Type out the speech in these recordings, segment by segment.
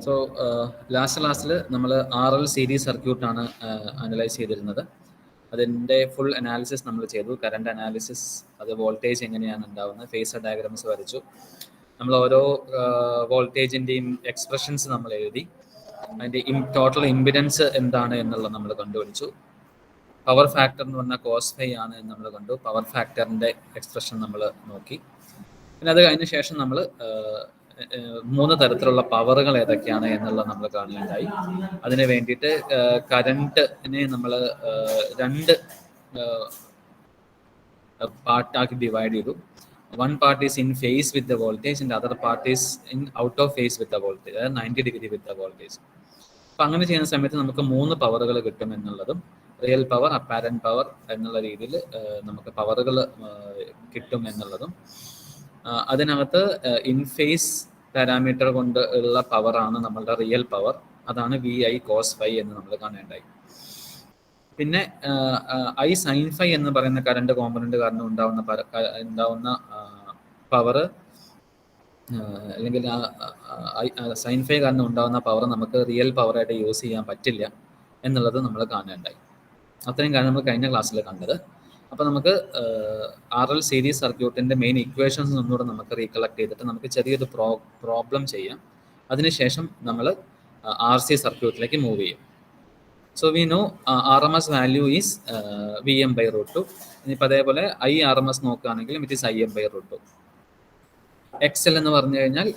So last ക്ലാസ്സിൽ നമ്മൾ RL series സർക്യൂട്ടാണ് അനലൈസ് ചെയ്തിരുന്നത്. അതിൻ്റെ ഫുൾ അനാലിസിസ് നമ്മൾ ചെയ്തു. കറണ്ട് അനാലിസിസ്, അത് വോൾട്ടേജ് എങ്ങനെയാണ് ഉണ്ടാവുന്നത്, ഫേസർ ഡയഗ്രാംസ് വരച്ചു. നമ്മൾ ഓരോ വോൾട്ടേജിൻ്റെയും എക്സ്പ്രഷൻസ് നമ്മൾ എഴുതി. അതിൻ്റെ ടോട്ടൽ ഇമ്പിഡൻസ് എന്താണ് എന്നുള്ളത് നമ്മൾ കണ്ടുപിടിച്ചു. പവർ ഫാക്ടർ എന്ന് പറഞ്ഞാൽ കോസ് ഫൈ ആണ് എന്ന് നമ്മൾ കണ്ടു. പവർ ഫാക്ടറിൻ്റെ എക്സ്പ്രഷൻ നമ്മൾ നോക്കി. പിന്നെ അത് കഴിഞ്ഞ ശേഷം നമ്മൾ 3 തരത്തിലുള്ള പവറുകൾ ഏതൊക്കെയാണ് എന്നുള്ളത് നമ്മൾ കാണുകയുണ്ടായി. അതിന് വേണ്ടിയിട്ട് കറണ്ടിനെ നമ്മൾ 2 പാർട്ടാക്കി ഡിവൈഡ് ചെയ്തു. One part is in phase with the voltage and other part is in out of phase with the voltage, അതായത് 90 ഡിഗ്രി വിത്ത് ദ വോൾട്ടേജ്. അപ്പം അങ്ങനെ ചെയ്യുന്ന സമയത്ത് നമുക്ക് 3 പവറുകൾ കിട്ടും എന്നുള്ളതും, റിയൽ പവർ, അപ്പാരന്റ് പവർ എന്നുള്ള രീതിയിൽ നമുക്ക് പവറുകൾ കിട്ടും എന്നുള്ളതും, അതിനകത്ത് ഇൻ ഫേസ് പാരാമീറ്റർ കൊണ്ട് ഉള്ള പവറാണ് നമ്മളുടെ റിയൽ പവർ. അതാണ് VI കോസ് ഫൈ എന്ന് നമ്മൾ കാണേണ്ടായി. പിന്നെ I സൈൻ ഫൈ എന്ന് പറയുന്ന കറണ്ട് കോമ്പണന്റ് കാരണം ഉണ്ടാവുന്ന പവർ, അല്ലെങ്കിൽ സൈൻ ഫൈ കാരണം ഉണ്ടാകുന്ന പവർ നമുക്ക് റിയൽ പവറായിട്ട് യൂസ് ചെയ്യാൻ പറ്റില്ല എന്നുള്ളത് നമ്മൾ കാണേണ്ടായി. അത്രയും കാര്യം നമ്മൾ കഴിഞ്ഞ ക്ലാസ്സിൽ കണ്ടത്. അപ്പോൾ നമുക്ക് RL സീരീസ് സർക്യൂട്ടിൻ്റെ മെയിൻ ഇക്വേഷൻസ് ഒന്നുകൂടെ നമുക്ക് റീകളക്ട് ചെയ്തിട്ട് നമുക്ക് ചെറിയൊരു പ്രോബ്ലം ചെയ്യാം. അതിനുശേഷം നമ്മൾ RC സർക്യൂട്ടിലേക്ക് മൂവ് ചെയ്യും. So we know RMS value is VM/√2. ഇനിയിപ്പോൾ അതേപോലെ IRMS നോക്കുകയാണെങ്കിലും ഇറ്റ് ഈസ് IM/√2. XL എന്ന് പറഞ്ഞു കഴിഞ്ഞാൽ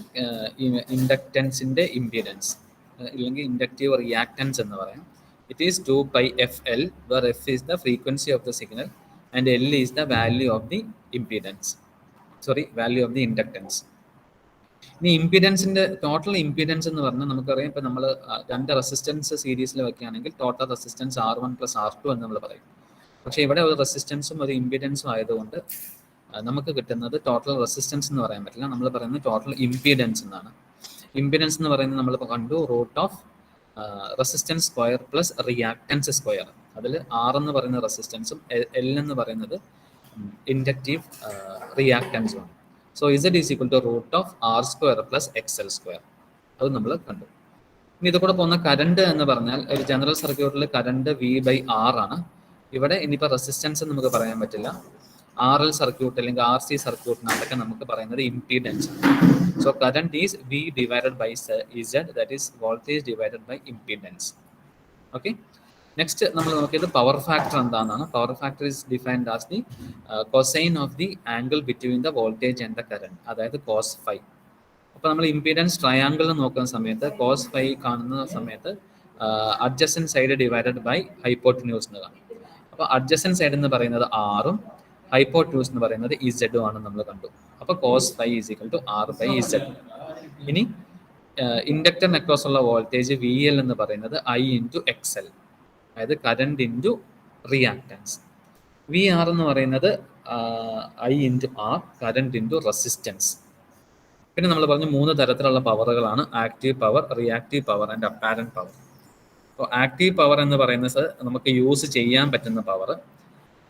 ഇൻഡക്റ്റൻസിൻ്റെ ഇംപീഡൻസ്, ഇല്ലെങ്കിൽ ഇൻഡക്റ്റീവ് റിയാക്റ്റൻസ് എന്ന് പറയാം. It is 2πfL, where F is the frequency of the signal and L is the value of the impedance. Value of the inductance. ഇനി ഇംപീഡൻസിൻ്റെ total impedance എന്ന് പറഞ്ഞാൽ നമുക്കറിയാം, ഇപ്പോൾ നമ്മൾ 2 റെസിസ്റ്റൻസ് സീരീസിൽ വയ്ക്കുകയാണെങ്കിൽ ടോട്ടൽ റെസിസ്റ്റൻസ് R1 + R2 എന്ന് നമ്മൾ പറയും. പക്ഷേ ഇവിടെ ഒരു റെസിസ്റ്റൻസും ഒരു ഇംപീഡൻസും ആയതുകൊണ്ട് നമുക്ക് കിട്ടുന്നത് ടോട്ടൽ റെസിസ്റ്റൻസ് എന്ന് പറയാൻ പറ്റില്ല. നമ്മൾ പറയുന്നത് ടോട്ടൽ ഇംപീഡൻസ് എന്നാണ്. ഇംപീഡൻസ് എന്ന് പറയുന്നത് നമ്മൾ കണ്ടു √ resistance square plus reactance square. അതിൽ R എന്ന് പറയുന്ന റെസിസ്റ്റൻസും L എന്ന് പറയുന്നത് ഇൻഡക്റ്റീവ് റിയാക്റ്റൻസുമാണ്. So Z is equal to √R² + XL². അത് നമ്മൾ കണ്ടു. ഇനി ഇത് കൂടെ പോകുന്ന കറണ്ട് എന്ന് പറഞ്ഞാൽ ഒരു ജനറൽ സർക്യൂട്ടിൽ കറണ്ട് V/R ആണ്. ഇവിടെ ഇനിയിപ്പോൾ റെസിസ്റ്റൻസ് നമുക്ക് പറയാൻ പറ്റില്ല. RL സർക്യൂട്ട് അല്ലെങ്കിൽ RC സർക്യൂട്ടിനകത്തൊക്കെ നമുക്ക് പറയുന്നത് impedance. So current is V divided by Z, that is voltage divided by impedance. Okay. Next നമ്മൾ നോക്കിയത് പവർ ഫാക്ടർ എന്താണെന്നാണ്. Power factor is defined as the cosine of the angle between the voltage and the current, അതായത് cos phi. അപ്പോൾ നമ്മൾ impedance triangle നോക്കുന്ന സമയത്ത് cos phi കാണുന്ന സമയത്ത് adjacent side divided by hypotenuse എന്ന് കാണും. അപ്പോൾ adjacent side എന്ന് പറയുന്നത് R-ഉം ഹൈപ്പോട്യൂസ് എന്ന് പറയുന്നത് Z ആണ് നമ്മൾ കണ്ടു. അപ്പോൾ cos phi is equal to R/Z. ഇനി ഇൻഡക്ടറിന് അക്രോസ് ഉള്ള വോൾട്ടേജ് VL എന്ന് പറയുന്നത് I × XL, അതായത് കറണ്ട് ഇൻറ്റു റിയാക്റ്റൻസ്. VR എന്ന് പറയുന്നത് I × R, current into resistance. പിന്നെ നമ്മൾ പറഞ്ഞു 3 തരത്തിലുള്ള പവറുകളാണ്: active power, reactive power and apparent power. അപ്പോൾ ആക്റ്റീവ് പവർ എന്ന് പറയുന്നത് നമുക്ക് യൂസ് ചെയ്യാൻ പറ്റുന്ന power.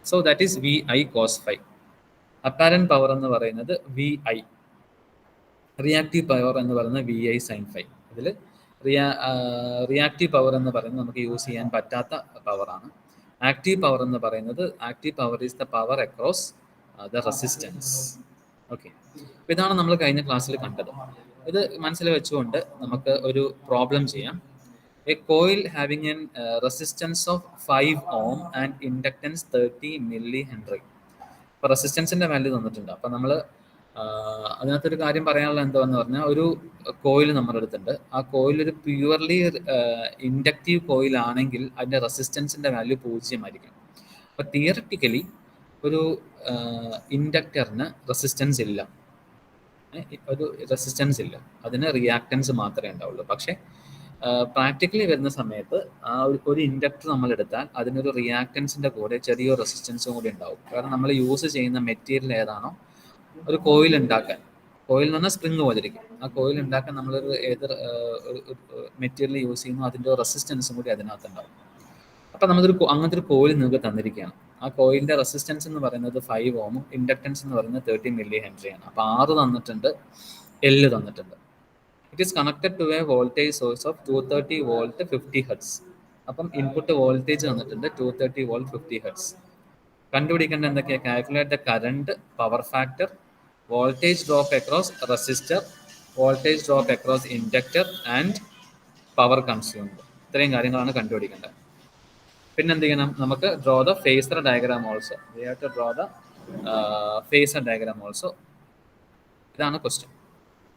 So that is VI cos phi. Apparent power എന്ന് പറയുന്നത് VI. റിയാക്റ്റീവ് പവർ എന്ന് പറയുന്നത് VI sin phi. ഇതിൽ റിയാക്റ്റീവ് പവർ എന്ന് പറയുന്നത് നമുക്ക് യൂസ് ചെയ്യാൻ പറ്റാത്ത പവറാണ്. ആക്റ്റീവ് പവർ എന്ന് പറയുന്നത്, active power is the power across the resistance. Okay, അപ്പോൾ ഇതാണ് നമ്മൾ കഴിഞ്ഞ ക്ലാസ്സിൽ കണ്ടത്. ഇത് മനസ്സിൽ വെച്ചുകൊണ്ട് നമുക്ക് ഒരു പ്രോബ്ലം ചെയ്യാം. A coil having an resistance of 5 ohm and inductance 30 millihenry. അപ്പോൾ റെസിസ്റ്റൻസിൻ്റെ വാല്യൂ തന്നിട്ടുണ്ട്. അപ്പോൾ നമ്മൾ അതിനകത്തൊരു കാര്യം പറയാനുള്ള എന്താണെന്ന് പറഞ്ഞാൽ, ഒരു കോയിൽ നമ്മുടെ അടുത്തുണ്ട്. ആ കോയിൽ ഒരു പ്യുവർലി ഇൻഡക്റ്റീവ് കോയിൽ ആണെങ്കിൽ അതിൻ്റെ റെസിസ്റ്റൻസിൻ്റെ വാല്യൂ 0 ആയിരിക്കും. അപ്പോൾ തിയററ്റിക്കലി ഒരു ഇൻഡക്ടറിന് റെസിസ്റ്റൻസ് ഇല്ല, ഒരു റെസിസ്റ്റൻസ് ഇല്ല, അതിന് റിയാക്റ്റൻസ് മാത്രമേ ഉണ്ടാവുള്ളൂ. പക്ഷേ പ്രാക്ടിക്കലി വരുന്ന സമയത്ത് ആ ഒരു ഇൻഡക്ടർ നമ്മൾ എടുത്താൽ അതിനൊരു റിയാക്റ്റൻസിൻ്റെ കൂടെ ചെറിയൊരു റെസിസ്റ്റൻസും കൂടി ഉണ്ടാവും. കാരണം നമ്മൾ യൂസ് ചെയ്യുന്ന മെറ്റീരിയൽ ഏതാണോ, ഒരു കോയിൽ ഉണ്ടാക്കാൻ, കോയിൽ എന്ന് പറഞ്ഞാൽ സ്പ്രിങ് പോലെ ഇരിക്കും, ആ കോയിൽ ഉണ്ടാക്കാൻ നമ്മളൊരു മെറ്റീരിയൽ യൂസ് ചെയ്യുന്നു, അതിൻ്റെ റെസിസ്റ്റൻസും കൂടി അതിനകത്തുണ്ടാവും. അപ്പം അങ്ങനത്തെ ഒരു കോയിൽ നിങ്ങൾക്ക് തന്നിരിക്കുകയാണ്. ആ കോയിലിൻ്റെ റെസിസ്റ്റൻസ് എന്ന് പറയുന്നത് 5 ഓമും ഇൻഡക്റ്റൻസ് എന്ന് പറയുന്നത് 30 millihenry ആണ്. അപ്പോൾ R തന്നിട്ടുണ്ട്, L തന്നിട്ടുണ്ട്. It is connected to a voltage source of 230 volt 50 hertz. അപ്പം ഇൻപുട്ട് വോൾട്ടേജ് തന്നിട്ടുണ്ട് 230 വോൾട്ട് 50 ഹെർട്സ്. കണ്ടുപിടിക്കേണ്ട എന്തൊക്കെയാണ്? Calculate the current, power factor, voltage drop across resistor, voltage drop across inductor and power consumed. ഇത്രയും കാര്യങ്ങളാണ് കണ്ടുപിടിക്കേണ്ടത്. പിന്നെ എന്ത് ചെയ്യണം? നമുക്ക് draw the phasor diagram also. We have to draw the phasor diagram also. ഇതാണ് ക്വസ്റ്റ്യൻ.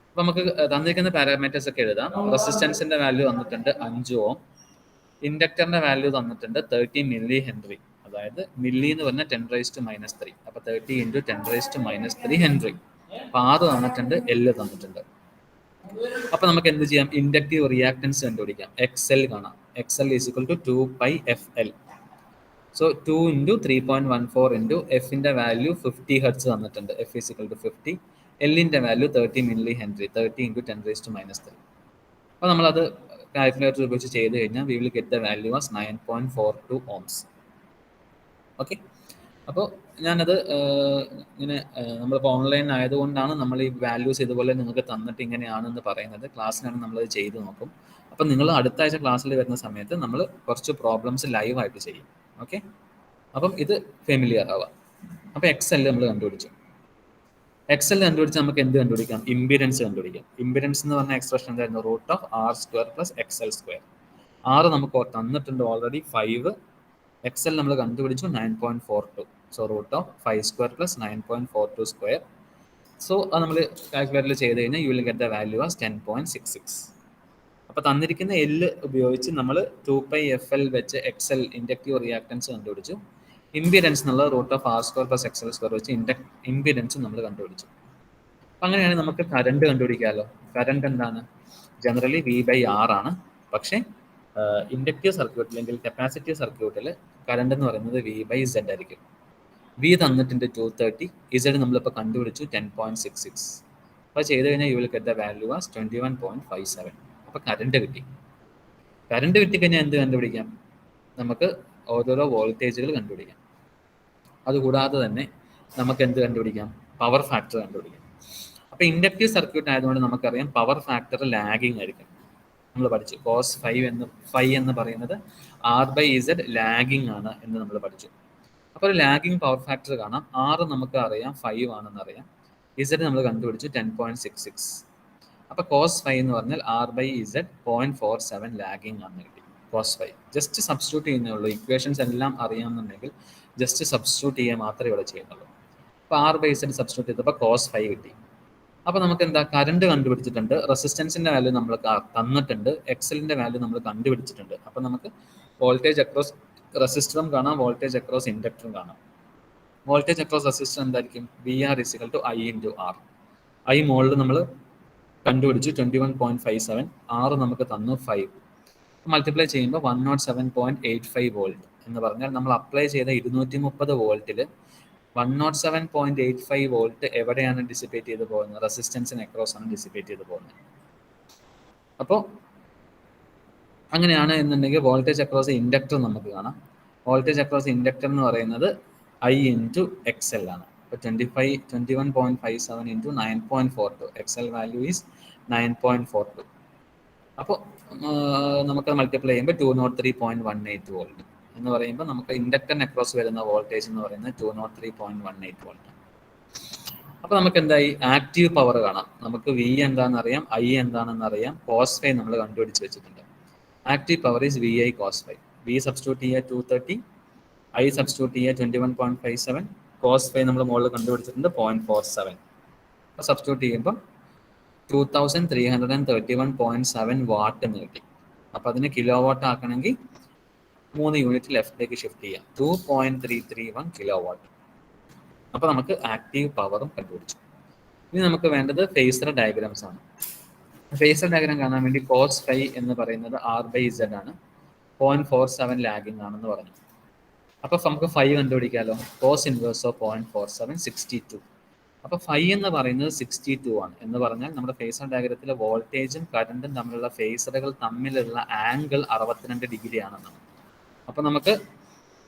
അപ്പൊ നമുക്ക് തന്നിരിക്കുന്ന പാരാമീറ്റേഴ്സ് ഒക്കെ എഴുതാം. റെസിസ്റ്റൻസിന്റെ വാല്യൂ തന്നിട്ടുണ്ട് 5 ഓം, ഇൻഡക്ടറിന്റെ വാല്യൂ തന്നിട്ടുണ്ട് 30 മില്ലി ഹെൻറി, അതായത് മില്ലി എന്ന് പറഞ്ഞാൽ 10⁻⁻3. അപ്പൊ 30 × 10⁻³ ഹെൻറി. അപ്പൊ R തന്നിട്ടുണ്ട്, L തന്നിട്ടുണ്ട്. അപ്പൊ നമുക്ക് എന്ത് ചെയ്യാം? ഇൻഡക്റ്റീവ് റിയാക്ടൻസ് കണ്ടുപിടിക്കാം. XL കാണാം. XL is equal to 2πfL. So 2 × 3.14 × എഫിന്റെ വാല്യൂ 50 ഹെർട്സ് തന്നിട്ടുണ്ട്. F is equal to 50. എല്ലിന്റെ വാല്യൂ 30 മില്ലി ഹെൻറി, 30 × 10⁻³ അപ്പോൾ നമ്മളത് കാൽക്കുലേറ്റർ ഉപയോഗിച്ച് ചെയ്ത് കഴിഞ്ഞാൽ we will get the value as 9.42 ohms. Okay. അപ്പോൾ ഞാനത് ഇങ്ങനെ നമ്മളിപ്പോൾ ഓൺലൈൻ ആയതുകൊണ്ടാണ് നമ്മൾ ഈ വാല്യൂസ് ഇതുപോലെ നിങ്ങൾക്ക് തന്നിട്ട് ഇങ്ങനെയാണെന്ന് പറയുന്നത്. ക്ലാസ്സിലാണ് നമ്മളത് ചെയ്ത് നോക്കും. അപ്പം നിങ്ങൾ അടുത്ത ആഴ്ച ക്ലാസ്സിൽ വരുന്ന സമയത്ത് നമ്മൾ കുറച്ച് പ്രോബ്ലംസ് ലൈവായിട്ട് ചെയ്യും. ഓക്കെ. അപ്പം ഇത് ഫെമിലിയർ ആവാം. അപ്പോൾ XL നമ്മൾ കണ്ടുപിടിച്ചു. XL കണ്ടുപിടിച്ച് നമുക്ക് എന്ത് കണ്ടുപിടിക്കാം? ഇംപീഡൻസ് കണ്ടുപിടിക്കാം. ഇംപീഡൻസ് എന്ന് പറഞ്ഞ എക്സ്പ്രഷൻ എന്തായിരുന്നു? √R² + XL². R നമുക്ക് തന്നിട്ടുണ്ട് ഓൾറെഡി 5. XL നമ്മൾ കണ്ടുപിടിച്ചു 9.42. സോ √5² + 9.42². സോ അത് നമ്മൾ കാൽക്കുലേറ്ററിൽ ചെയ്ത് കഴിഞ്ഞാൽ U will get the value as 10.66. അപ്പോൾ തന്നിരിക്കുന്ന L ഉപയോഗിച്ച് നമ്മൾ 2πfL വെച്ച് XL ഇൻഡക്റ്റീവ് റിയാക്ടൻസ് കണ്ടുപിടിച്ചു. ഇംപീഡൻസ് എന്നുള്ളത് √R² + XL² വെച്ച് ഇംപീഡൻസ് നമ്മൾ കണ്ടുപിടിച്ചു. അപ്പം അങ്ങനെയാണെങ്കിൽ നമുക്ക് കറണ്ട് കണ്ടുപിടിക്കാമല്ലോ. കറണ്ട് എന്താണ്? ജനറലി V/R ആണ്. പക്ഷേ ഇൻഡക്റ്റീവ് സർക്യൂട്ട് അല്ലെങ്കിൽ കപ്പാസിറ്റീവ് സർക്യൂട്ടിൽ കറണ്ട് എന്ന് പറയുന്നത് V/Z ആയിരിക്കും. V തന്നിട്ടുണ്ട് 230, Z നമ്മളിപ്പോൾ കണ്ടുപിടിച്ചു 10.66. അപ്പോൾ ചെയ്ത് കഴിഞ്ഞാൽ U will get the value as 21.57. അപ്പോൾ കറണ്ട് കിട്ടി. കറണ്ട് കിട്ടിക്കഴിഞ്ഞാൽ എന്ത് കണ്ടുപിടിക്കാം? നമുക്ക് ഓരോരോ വോൾട്ടേജുകൾ കണ്ടുപിടിക്കാം. അതുകൂടാതെ തന്നെ നമുക്ക് എന്ത് കണ്ടുപിടിക്കാം? പവർ ഫാക്ടർ കണ്ടുപിടിക്കാം. അപ്പോൾ ഇൻഡക്റ്റീവ് സർക്യൂട്ട് ആയതുകൊണ്ട് നമുക്കറിയാം പവർ ഫാക്ടർ ലാഗിങ് ആയിരിക്കും. നമ്മൾ പഠിച്ചു cos phi എന്ന് പറയുന്നത് R/Z ലാഗിങ് ആണ് എന്ന് നമ്മൾ പഠിച്ചു. അപ്പോൾ ഒരു ലാഗിങ് പവർ ഫാക്ടർ കാണാം. R നമുക്ക് അറിയാം 5 ആണെന്ന് അറിയാം. Z നമ്മൾ കണ്ടുപിടിച്ചു 10.66. അപ്പോൾ cos phi എന്ന് പറഞ്ഞാൽ R/Z 0.47 ലാഗിങ് ആണ് കിട്ടി. cos phi ജസ്റ്റ് സബ്സ്റ്റിറ്റ്യൂട്ട് ചെയ്യുന്നേ ഉള്ളൂ. ഇക്വേഷൻസ് എല്ലാം അറിയാമെന്നുണ്ടെങ്കിൽ ജസ്റ്റ് സബ്സ്റ്റിറ്റ്യൂട്ട് ചെയ്യുക മാത്രമേ ഇവിടെ ചെയ്യുന്നുള്ളൂ. അപ്പോൾ R/Z സബ്സ്റ്റിറ്റ്യൂട്ട് ചെയ്തപ്പോൾ cos phi കിട്ടി. അപ്പോൾ നമുക്ക് എന്താ? കറണ്ട് കണ്ടുപിടിച്ചിട്ടുണ്ട്, റെസിസ്റ്റൻസിന്റെ വാല്യൂ നമ്മൾ തന്നിട്ടുണ്ട്, XLന്റെ വാല്യൂ നമ്മൾ കണ്ടുപിടിച്ചിട്ടുണ്ട്. അപ്പോൾ നമുക്ക് വോൾട്ടേജ് അക്രോസ് റെസിസ്റ്ററും കാണാം, വോൾട്ടേജ് അക്രോസ് ഇൻഡക്ടറും കാണാം. വോൾട്ടേജ് അക്രോസ് റെസിസ്റ്റർ എന്തായിരിക്കും? VR = I × R. I മോളിൽ നമ്മൾ കണ്ടുപിടിച്ചു 21.57, R നമുക്ക് തന്നു 5. മൾട്ടിപ്ലൈ ചെയ്യുമ്പോൾ 107.85 വോൾട്ട് എന്ന് പറഞ്ഞാൽ നമ്മൾ അപ്ലൈ ചെയ്ത 230 വോൾട്ടിൽ 107.85 വോൾട്ട് എവിടെയാണ് ഡിസിപ്പേറ്റ് ചെയ്ത് പോകുന്നത്? റെസിസ്റ്റൻസിന് അക്രോസ് ആണ് ഡിസിപ്പേറ്റ് ചെയ്ത് പോകുന്നത്. അപ്പോൾ അങ്ങനെയാണ് എന്നുണ്ടെങ്കിൽ വോൾട്ടേജ് അക്രോസ് ഇൻഡക്ടർ നമുക്ക് കാണാം. വോൾട്ടേജ് അക്രോസ് ഇൻഡക്ടർ എന്ന് പറയുന്നത് I × XL ആണ്. അപ്പോൾ 21.57 × 9.42. XL value is 9.42. അപ്പോൾ നമുക്ക് മൾട്ടിപ്ലൈ ചെയ്യുമ്പോൾ 203.18 വോൾട്ട് എന്ന് പറയുമ്പോൾ നമുക്ക് ഇൻഡക്ടറിന് അക്രോസ് വരുന്ന വോൾട്ടേജ് എന്ന് പറയുന്നത് 203.18 വോൾട്ട്. അപ്പോൾ നമുക്ക് എന്തായി? ആക്റ്റീവ് പവർ കാണാം. നമുക്ക് V എന്താണെന്ന് അറിയാം, I എന്താണെന്ന് അറിയാം, cos phi നമ്മൾ കണ്ടുപിടിച്ച് വെച്ചിട്ടുണ്ട്. Active power is VI cos phi. V substitute ചെയ്യുക 230, I സബ്സ്റ്റിറ്റ്യൂട്ട് ചെയ്യുക 21.57, cos phi നമ്മൾ മുകളിൽ കണ്ടുപിടിച്ചിട്ടുണ്ട് 0.47. അപ്പോൾ സബ്സ്റ്റിറ്റ്യൂട്ട് ചെയ്യുമ്പോൾ 2331.7 വാട്ട് എന്ന് കിട്ടി. അപ്പോൾ അതിന് കിലോ വാട്ട് ആക്കണമെങ്കിൽ 3 യൂണിറ്റ് ലെഫ്റ്റിലേക്ക് ഷിഫ്റ്റ് ചെയ്യാം. 2.331 കിലോ വാട്ട്. അപ്പോൾ നമുക്ക് ആക്റ്റീവ് പവറും കണ്ടുപിടിച്ചു. ഇനി നമുക്ക് വേണ്ടത് ഫേസർ ഡയഗ്രാംസ് ആണ്. ഫേസർ ഡയഗ്രാം കാണാൻ വേണ്ടി cos phi എന്ന് പറയുന്നത് R/Z ആണ്, 0.47 ലാഗിങ് ആണെന്ന് പറഞ്ഞു. അപ്പോൾ നമുക്ക് 5 കണ്ടുപിടിക്കാമല്ലോ. cos inverse of 0.47 62. അപ്പോൾ 5 എന്ന് പറയുന്നത് 62 ആണ്. എന്ന് പറഞ്ഞാൽ നമ്മുടെ ഫേസർ ഡയഗ്രത്തിലെ വോൾട്ടേജും കറണ്ടും തമ്മിലുള്ള ഫേസറുകൾ തമ്മിലുള്ള ആംഗിൾ 62 ഡിഗ്രി ആണെന്നാണ്. അപ്പോൾ നമുക്ക്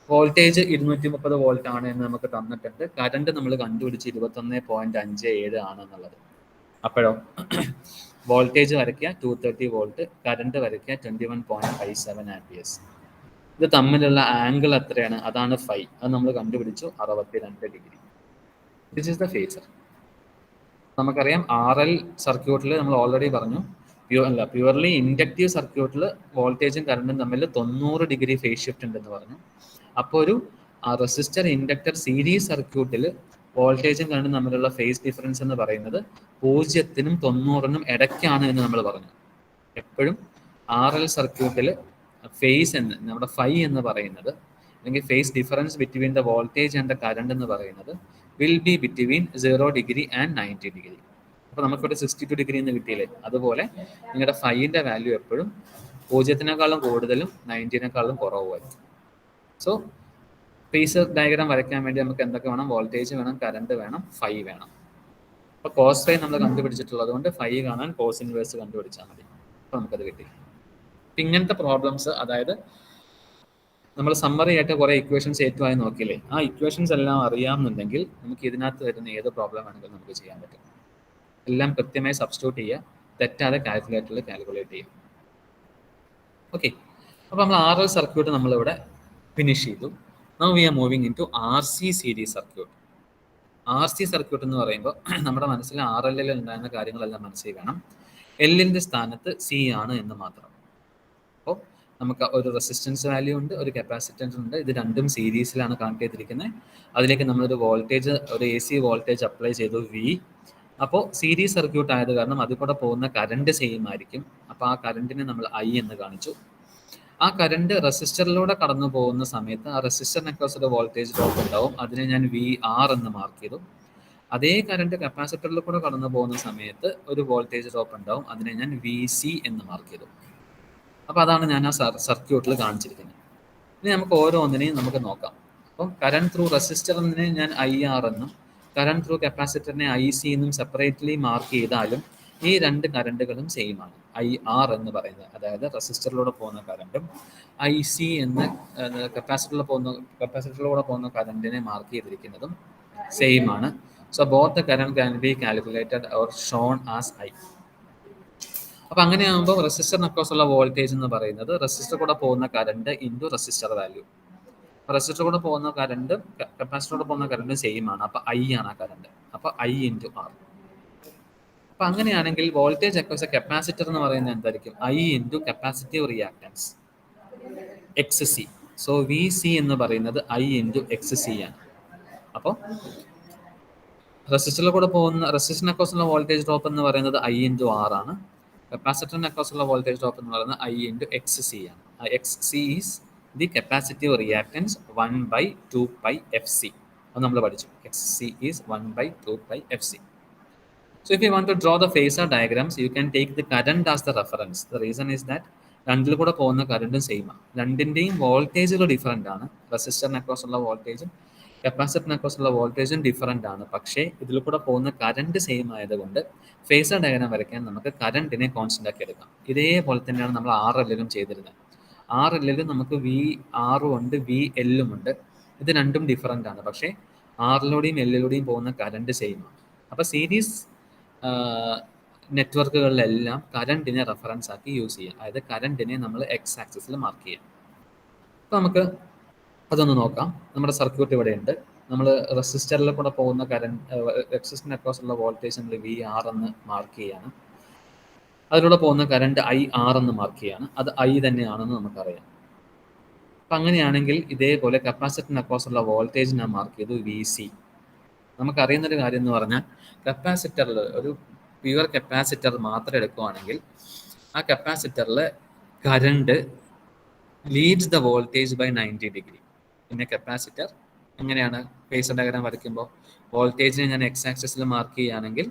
വോൾട്ടേജ് 230 വോൾട്ട് ആണ് എന്ന് നമുക്ക് തന്നിട്ടുണ്ട്. കറണ്ട് നമ്മൾ കണ്ടുപിടിച്ച് 21.57 ആണെന്നുള്ളത്. അപ്പോഴോ വോൾട്ടേജ് വരയ്ക്കുക 230 വോൾട്ട്, കറണ്ട് വരയ്ക്കുക 21.57 ആംപിയേഴ്സ്. ഇത് തമ്മിലുള്ള ആംഗിൾ എത്രയാണ്? അതാണ് ഫൈ. അത് നമ്മൾ കണ്ടുപിടിച്ചു, 62 degree. This is the phasor. നമുക്കറിയാം RL സർക്യൂട്ടിൽ നമ്മൾ ഓൾറെഡി പറഞ്ഞു, പ്യുവർലി ഇൻഡക്റ്റീവ് സർക്യൂട്ടിൽ വോൾട്ടേജും കറണ്ടും തമ്മിൽ 90 ഡിഗ്രി ഫേസ് ഷിഫ്റ്റ് ഉണ്ടെന്ന് പറഞ്ഞു. അപ്പോൾ ഒരു റെസിസ്റ്റർ ഇൻഡക്ടർ സീരീസ് സർക്യൂട്ടിൽ വോൾട്ടേജും കറണ്ടും തമ്മിലുള്ള ഫേസ് ഡിഫറൻസ് എന്ന് പറയുന്നത് 0-നും 90-നും ഇടയ്ക്കാണ് എന്ന് നമ്മൾ പറഞ്ഞു. എപ്പോഴും RL സർക്യൂട്ടിൽ ഫേസ് എന്ന് നമ്മുടെ ഫൈ എന്ന് പറയുന്നത്, അല്ലെങ്കിൽ phase difference between the voltage and the current എന്ന് പറയുന്നത് will be between 0 degree and 90 degree. അപ്പോൾ നമുക്കിവിടെ 62 ഡിഗ്രി എന്ന് കിട്ടിയില്ലേ? അതുപോലെ നിങ്ങളുടെ ഫൈൻ്റെ വാല്യൂ എപ്പോഴും 0-നേക്കാളും കൂടുതലും 90-നേക്കാളും കുറവുമായിരിക്കും. സോ ഫേസർ ഡയഗ്രാം വരയ്ക്കാൻ വേണ്ടി നമുക്ക് എന്തൊക്കെ വേണം? വോൾട്ടേജ് വേണം, കറണ്ട് വേണം, ഫൈ വേണം. അപ്പോൾ കോസ് ഫൈ നമ്മൾ കണ്ടുപിടിച്ചിട്ടുള്ളത് കൊണ്ട് ഫൈ കാണാൻ കോസ് ഇൻവേഴ്സ് കണ്ടുപിടിച്ചാൽ മതി. അപ്പോൾ നമുക്കത് കിട്ടി. അപ്പം ഇങ്ങനത്തെ പ്രോബ്ലംസ്, അതായത് നമ്മൾ സമ്മറി ആയിട്ട് കുറേ ഇക്വേഷൻസ് ഏറ്റവുമായി നോക്കിയില്ലേ, ആ ഇക്വേഷൻസ് എല്ലാം അറിയാമെന്നുണ്ടെങ്കിൽ നമുക്ക് ഇതിനകത്ത് വരുന്ന ഏത് പ്രോബ്ലം വേണമെങ്കിലും നമുക്ക് ചെയ്യാൻ പറ്റും. എല്ലാം കൃത്യമായി സബ്സ്റ്റിറ്റ്യൂട്ട് ചെയ്യുക, തെറ്റാതെ കാൽക്കുലേറ്ററിൽ കാൽക്കുലേറ്റ് ചെയ്യുക. ഓക്കെ, അപ്പോൾ നമ്മൾ RL സർക്യൂട്ട് നമ്മളിവിടെ ഫിനിഷ് ചെയ്തു. Now we are moving into RC series circuit. RC circuit എന്ന് പറയുമ്പോൾ നമ്മുടെ മനസ്സിൽ RL ഉണ്ടായിരുന്ന കാര്യങ്ങളെല്ലാം മനസ്സിൽ വേണം. എല്ലിൻ്റെ സ്ഥാനത്ത് C ആണ് എന്ന് മാത്രം. അപ്പോൾ നമുക്ക് ഒരു റെസിസ്റ്റൻസ് വാല്യൂ ഉണ്ട്, ഒരു കപ്പാസിറ്റൻസ് ഉണ്ട്. ഇത് രണ്ടും സീരീസിലാണ് കണക്ട് ചെയ്തിരിക്കുന്നത്. അതിലേക്ക് നമ്മളൊരു വോൾട്ടേജ്, ഒരു AC വോൾട്ടേജ് അപ്ലൈ ചെയ്തു V. അപ്പോൾ സീരീസ് സർക്യൂട്ട് ആയത് കാരണം അതിൽ കൂടെ പോകുന്ന കറണ്ട് സെയിം ആയിരിക്കും. അപ്പോൾ ആ കറണ്ടിനെ നമ്മൾ I എന്ന് കാണിച്ചു. ആ കറണ്ട് റെസിസ്റ്ററിലൂടെ കടന്നു പോകുന്ന സമയത്ത് ആ റെസിസ്റ്ററിനൊക്കെ ഒരു വോൾട്ടേജ് ഡ്രോപ്പ് ഉണ്ടാവും. അതിനെ ഞാൻ VR എന്ന് മാർക്ക് ചെയ്തു. അതേ കറണ്ട് കപ്പാസിറ്ററിൽ കൂടെ കടന്നു പോകുന്ന സമയത്ത് ഒരു വോൾട്ടേജ് ഡ്രോപ്പ് ഉണ്ടാവും. അതിനെ ഞാൻ VC എന്ന് മാർക്ക് ചെയ്തു. അപ്പോൾ അതാണ് ഞാൻ ആ സർക്യൂട്ടിൽ കാണിച്ചിരിക്കുന്നത്. ഇനി നമുക്ക് ഓരോന്നിനെയും നമുക്ക് നോക്കാം. അപ്പം കറണ്ട് ത്രൂ റെസിസ്റ്ററിനെ ഞാൻ IR എന്നും കറണ്ട് ത്രൂ കപ്പാസിറ്ററിനെ IC എന്നും സെപ്പറേറ്റ്ലി മാർക്ക് ചെയ്താലും ഈ രണ്ട് കറണ്ടുകളും സെയിം ആണ്. IR എന്ന് പറയുന്നത്, അതായത് റെസിസ്റ്ററിലൂടെ പോകുന്ന കറണ്ടും IC എന്ന കപ്പാസിറ്ററിലൂടെ പോകുന്ന കറണ്ടിനെ മാർക്ക് ചെയ്തിരിക്കുന്നതും സെയിം ആണ്. So both the current can be calculated or shown as I. അപ്പം അങ്ങനെയാകുമ്പോൾ റെസിസ്റ്ററിന് അക്രോസ് ഉള്ള വോൾട്ടേജ് എന്ന് പറയുന്നത് റെസിസ്റ്റർ കൂടെ പോകുന്ന current into resistor value. Resistor കൂടെ പോകുന്ന കറണ്ടും കപ്പാസിറ്ററോടെ പോകുന്ന കറണ്ടും സെയിം ആണ്. അപ്പോൾ I ആണ് ആ കറണ്ട്. അപ്പോൾ I ഇൻറ്റു R. അപ്പം അങ്ങനെയാണെങ്കിൽ വോൾട്ടേജ് അക്രോസ് എ കപ്പാസിറ്റർ എന്ന് പറയുന്നത് എന്തായിരിക്കും? I into capacitive reactance XC. So VC എന്ന് പറയുന്നത് I ഇൻറ്റു XC ആണ്. അപ്പോൾ റെസിസ്റ്ററിൽ കൂടെ പോകുന്ന റെസിസ്റ്ററിന് അക്രോസ് ഉള്ള വോൾട്ടേജ് ഡ്രോപ്പ് എന്ന് പറയുന്നത് I ഇൻറ്റു R ആണ്. കപ്പാസിറ്ററിന് അക്രോസ് ഉള്ള വോൾട്ടേജ് ഡ്രോപ്പ് എന്ന് പറയുന്നത് I ഇൻറ്റു XC ആണ്. XC is the capacitive reactance 1/2πfc. അത് നമ്മൾ പഠിച്ചു. XC is 1/2πfc. So if you want to draw the phasor diagrams, you can take the current as the reference. The reason is that രണ്ടിൽ കൂടെ പോകുന്ന കറണ്ടും same ആണ്. രണ്ടിൻ്റെയും വോൾട്ടേജുകൾ ഡിഫറൻ്റ് ആണ്. റെസിസ്റ്ററിന് അക്രോസ് ഉള്ള വോൾട്ടേജും കപ്പാസിറ്ററിന് അക്രോസ് ഉള്ള വോൾട്ടേജും ഡിഫറൻ്റ് ആണ്. പക്ഷേ ഇതിൽ കൂടെ പോകുന്ന കറണ്ട് സെയിം ആയതുകൊണ്ട് ഫേസർ ഡയഗ്രാം വരയ്ക്കാൻ നമുക്ക് കറണ്ടിനെ കോൺസ്റ്റന്റ് ആക്കി എടുക്കാം. ഇതേപോലെ തന്നെയാണ് നമ്മൾ RL ചെയ്തിരുന്നത്. RL നമുക്ക് VR ഉണ്ട്, VL ഉണ്ട്. ഇത് രണ്ടും ഡിഫറൻ്റ് ആണ്. പക്ഷേ RLൂടെയും Lലൂടെയും പോകുന്ന കറണ്ട് സെയിം ആണ്. അപ്പോൾ സീരീസ് നെറ്റ്വർക്കുകളിലെല്ലാം കറണ്ടിനെ റെഫറൻസ് ആക്കി യൂസ് ചെയ്യാം. അതായത് കറണ്ടിനെ നമ്മൾ X ആക്സിസിൽ മാർക്ക് ചെയ്യാം. അപ്പോൾ നമുക്ക് അതൊന്ന് നോക്കാം. നമ്മുടെ സർക്യൂട്ട് ഇവിടെ ഉണ്ട്. നമ്മൾ റെസിസ്റ്ററിൽ കൂടെ പോകുന്ന കറണ്ട്, റെസിസ്റ്ററിന് അക്രോസ് ഉള്ള വോൾട്ടേജ് നമ്മൾ VR എന്ന് മാർക്ക് ചെയ്യാണ്. അതിലൂടെ പോകുന്ന കറണ്ട് IR എന്ന് മാർക്ക് ചെയ്യാണ്. അത് I തന്നെയാണെന്ന് നമുക്കറിയാം. അപ്പം അങ്ങനെയാണെങ്കിൽ ഇതേപോലെ കപ്പാസിറ്ററിന് അക്രോസ് ഉള്ള വോൾട്ടേജ് ഞാൻ മാർക്ക് ചെയ്തു VC. നമുക്കറിയുന്നൊരു കാര്യം എന്ന് പറഞ്ഞാൽ കപ്പാസിറ്ററിൽ ഒരു പ്യുവർ കപ്പാസിറ്റർ മാത്രം എടുക്കുകയാണെങ്കിൽ ആ കപ്പാസിറ്ററിൽ current leads the voltage by 90 degree. പിന്നെ കപ്പാസിറ്റർ എങ്ങനെയാണ് ഫേസർ ഡയഗ്രാം വരയ്ക്കുമ്പോൾ വോൾട്ടേജിനെ ഞാൻ X ആക്സിസിൽ മാർക്ക് ചെയ്യുകയാണെങ്കിൽ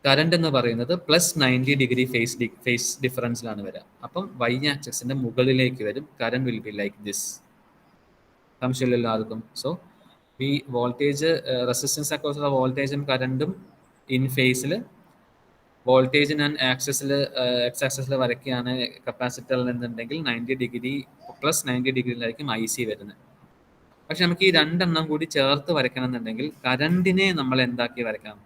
കറണ്ട് എന്ന് പറയുന്നത് +90 ഡിഗ്രി ഫേസ് ഡിഫറൻസിലാണ് വരിക. അപ്പം Y ആക്സിസിന്റെ മുകളിലേക്ക് വരും. Current will be like this. സംശയമില്ലല്ലോ ആർക്കും. സോ ഈ വോൾട്ടേജ് റെസിസ്റ്റൻസ് അക്രോസ് വോൾട്ടേജും കറണ്ടും ഇൻ ഫേസിൽ വോൾട്ടേജ് ഞാൻ X ആക്സിസിൽ വരയ്ക്കുകയാണ് കപ്പാസിറ്ററിൽ എന്നുണ്ടെങ്കിൽ 90 ഡിഗ്രി +90 ഡിഗ്രിയിലായിരിക്കും IC വരുന്നത്. പക്ഷെ നമുക്ക് ഈ രണ്ടെണ്ണം കൂടി ചേർത്ത് വരയ്ക്കണം എന്നുണ്ടെങ്കിൽ കറണ്ടിനെ നമ്മൾ എന്താക്കി വരയ്ക്കണം?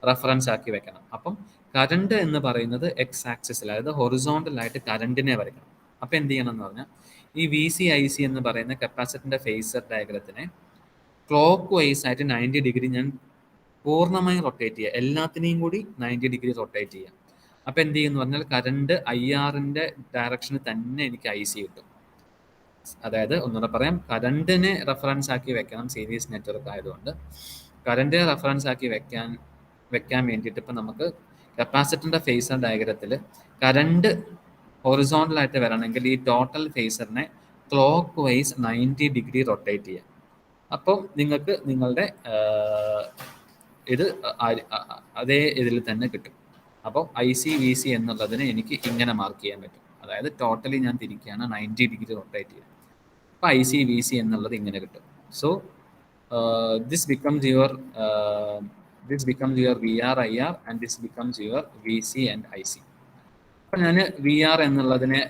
റെഫറൻസ് ആക്കി വെക്കണം. അപ്പം കറണ്ട് എന്ന് പറയുന്നത് എക്സ് ആക്സിസിൽ, അതായത് ഹൊറിസോണ്ടലായിട്ട് കറണ്ടിനെ വരയ്ക്കണം. അപ്പം എന്ത് ചെയ്യണം എന്ന് പറഞ്ഞാൽ ഈ വി സി ഐ സി എന്ന് പറയുന്ന കപ്പാസിറ്ററിന്റെ ഫേസർ ഡയഗ്രത്തിനെ ക്ലോക്ക് വൈസ് ആയിട്ട് 90 ഡിഗ്രി ഞാൻ പൂർണ്ണമായും റൊട്ടേറ്റ് ചെയ്യുക, എല്ലാത്തിനെയും കൂടി 90 ഡിഗ്രി റൊട്ടേറ്റ് ചെയ്യുക. അപ്പം എന്ത് ചെയ്യുമെന്ന് പറഞ്ഞാൽ കറണ്ട് ഐ ആറിൻ്റെ ഡയറക്ഷന് തന്നെ എനിക്ക് ഐ സി കിട്ടും. അതായത് ഒന്നുകൂടെ പറയാം, കറണ്ടിനെ റെഫറൻസ് ആക്കി വെക്കണം സീരീസ് നെറ്റ്വർക്ക് ആയതുകൊണ്ട്. കറണ്ടിനെ റെഫറൻസ് ആക്കി വെക്കാൻ വേണ്ടിയിട്ട് ഇപ്പം നമുക്ക് കപ്പാസിറ്ററിൻ്റെ ഫേസർ ഡയഗ്രത്തിൽ കറണ്ട് ഹൊറിസോണ്ടലായിട്ട് വരണമെങ്കിൽ ഈ ടോട്ടൽ ഫേസറിനെ ക്ലോക്ക് വൈസ് 90 ഡിഗ്രി റൊട്ടേറ്റ് ചെയ്യാം. അപ്പോൾ നിങ്ങൾക്ക് നിങ്ങളുടെ ഇത് അതേ ഇതിൽ തന്നെ കിട്ടും. അപ്പോൾ ഐ സി വി സി എന്നുള്ളതിനെ എനിക്ക് ഇങ്ങനെ മാർക്ക് ചെയ്യാൻ പറ്റും. അതായത് ടോട്ടലി ഞാൻ തിരിക്കുകയാണ് 90 ഡിഗ്രി റൊട്ടേറ്റ് ചെയ്യുക. അപ്പോൾ ഐ സി വി സി എന്നുള്ളത് ഇങ്ങനെ കിട്ടും. So this becomes your V R I R and this becomes your V C and I C. അപ്പം ഞാൻ വി ആർ എന്നുള്ളതിനെ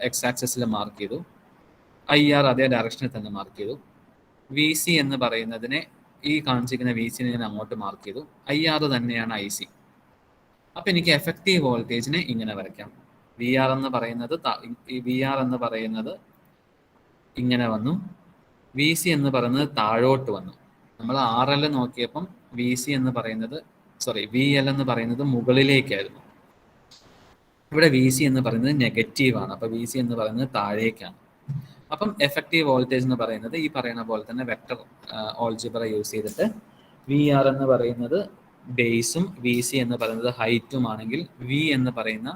എക്സ് ആക്സിസിൽ മാർക്ക് ചെയ്തു, ഐ ആർ അതേ ഡയറക്ഷനിൽ തന്നെ മാർക്ക് ചെയ്തു. വി സി എന്ന് പറയുന്നതിനെ ഈ കാണിച്ചിരിക്കുന്ന വി സിനെ ഞാൻ അങ്ങോട്ട് മാർക്ക് ചെയ്തു. ഐ ആർ തന്നെയാണ് ഐ സി. അപ്പം എനിക്ക് എഫക്റ്റീവ് വോൾട്ടേജിനെ ഇങ്ങനെ വരയ്ക്കാം. വി ആർ എന്ന് പറയുന്നത് ഇങ്ങനെ വന്നു, വി സി എന്ന് പറയുന്നത് താഴോട്ട് വന്നു. നമ്മൾ ആർ എൽ നോക്കിയപ്പം വി സി എന്ന് പറയുന്നത് വി എൽ എന്ന് പറയുന്നത് മുകളിലേക്കായിരുന്നു. ഇവിടെ വി സി എന്ന് പറയുന്നത് നെഗറ്റീവാണ്. അപ്പോൾ വി സി എന്ന് പറയുന്നത് താഴേക്കാണ്. അപ്പം എഫക്റ്റീവ് വോൾട്ടേജ് എന്ന് പറയുന്നത് ഈ പറയുന്ന പോലെ തന്നെ വെക്ടർ ഓൾജിബ്ര യൂസ് ചെയ്തിട്ട് വി ആർ എന്ന് പറയുന്നത് ബേസും വി സി എന്ന് പറയുന്നത് ഹൈറ്റും ആണെങ്കിൽ വി എന്ന് പറയുന്ന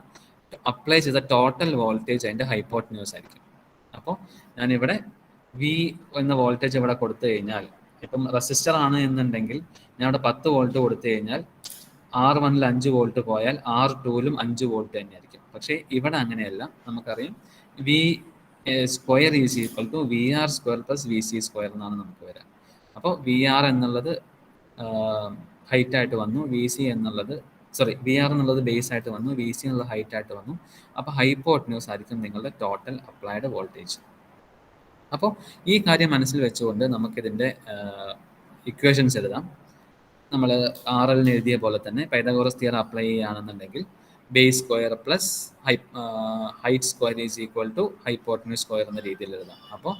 അപ്ലൈ ചെയ്ത ടോട്ടൽ വോൾട്ടേജ് അതിൻ്റെ ഹൈപ്പോട്ടന്യൂസ് ആയിരിക്കും. അപ്പോൾ ഞാനിവിടെ വി എന്ന വോൾട്ടേജ് ഇവിടെ കൊടുത്തു കഴിഞ്ഞാൽ, ഇപ്പം റെസിസ്റ്റർ ആണ് എന്നുണ്ടെങ്കിൽ ഞാൻ ഇവിടെ 10 വോൾട്ട് കൊടുത്തു കഴിഞ്ഞാൽ R1 5 വോൾട്ട് പോയാൽ R2 5 വോൾട്ട് തന്നെയായിരിക്കും. പക്ഷേ ഇവിടെ അങ്ങനെയല്ല. നമുക്കറിയാം V square is equal to V R square plus V C square എന്നാണ് നമുക്ക് വരാം. അപ്പോൾ വി ആർ എന്നുള്ളത് ഹൈറ്റ് ആയിട്ട് വന്നു, വി ആർ എന്നുള്ളത് ബേസ് ആയിട്ട് വന്നു, വി സി എന്നുള്ളത് ഹൈറ്റ് ആയിട്ട് വന്നു. അപ്പോൾ ഹൈപ്പോട്ടന്യൂസ് ആയിരിക്കും നിങ്ങളുടെ ടോട്ടൽ അപ്ലൈഡ് വോൾട്ടേജ്. അപ്പോൾ ഈ കാര്യം മനസ്സിൽ വെച്ചുകൊണ്ട് നമുക്കിതിൻ്റെ ഇക്വേഷൻസ് എഴുതാം. നമ്മൾ ആർ എല്ലിന് എഴുതിയ പോലെ തന്നെ പൈതഗോറസ് തിയറം അപ്ലൈ ചെയ്യുകയാണെന്നുണ്ടെങ്കിൽ base square plus height square is equal to hypotenuse square എന്ന രീതിയിൽ എഴുതാം. അപ്പോൾ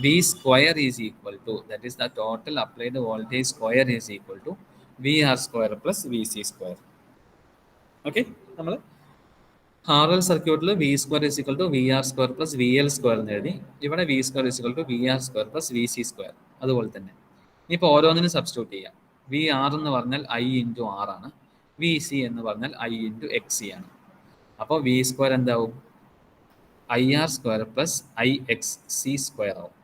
V square is equal to, that is the total applied voltage square is equal to V R square plus V C square. Okay, നമ്മൾ R L സർക്യൂട്ടിൽ V square is equal to V R square plus V L square എന്ന് എഴുതി. ഇവിടെ V square is equal to V R square plus V C square. അതുപോലെ തന്നെ ഇനിയിപ്പോൾ ഓരോന്നിനും substitute ചെയ്യാം. വി ആർ എന്ന് പറഞ്ഞാൽ ഐ ഇൻറ്റു ആർ ആണ്, വി സി എന്ന് പറഞ്ഞാൽ ഐ ഇൻറ്റു എക്സ് സി ആണ്. അപ്പോൾ വി സ്ക്വയർ എന്താവും? I R square plus I X C square ആവും.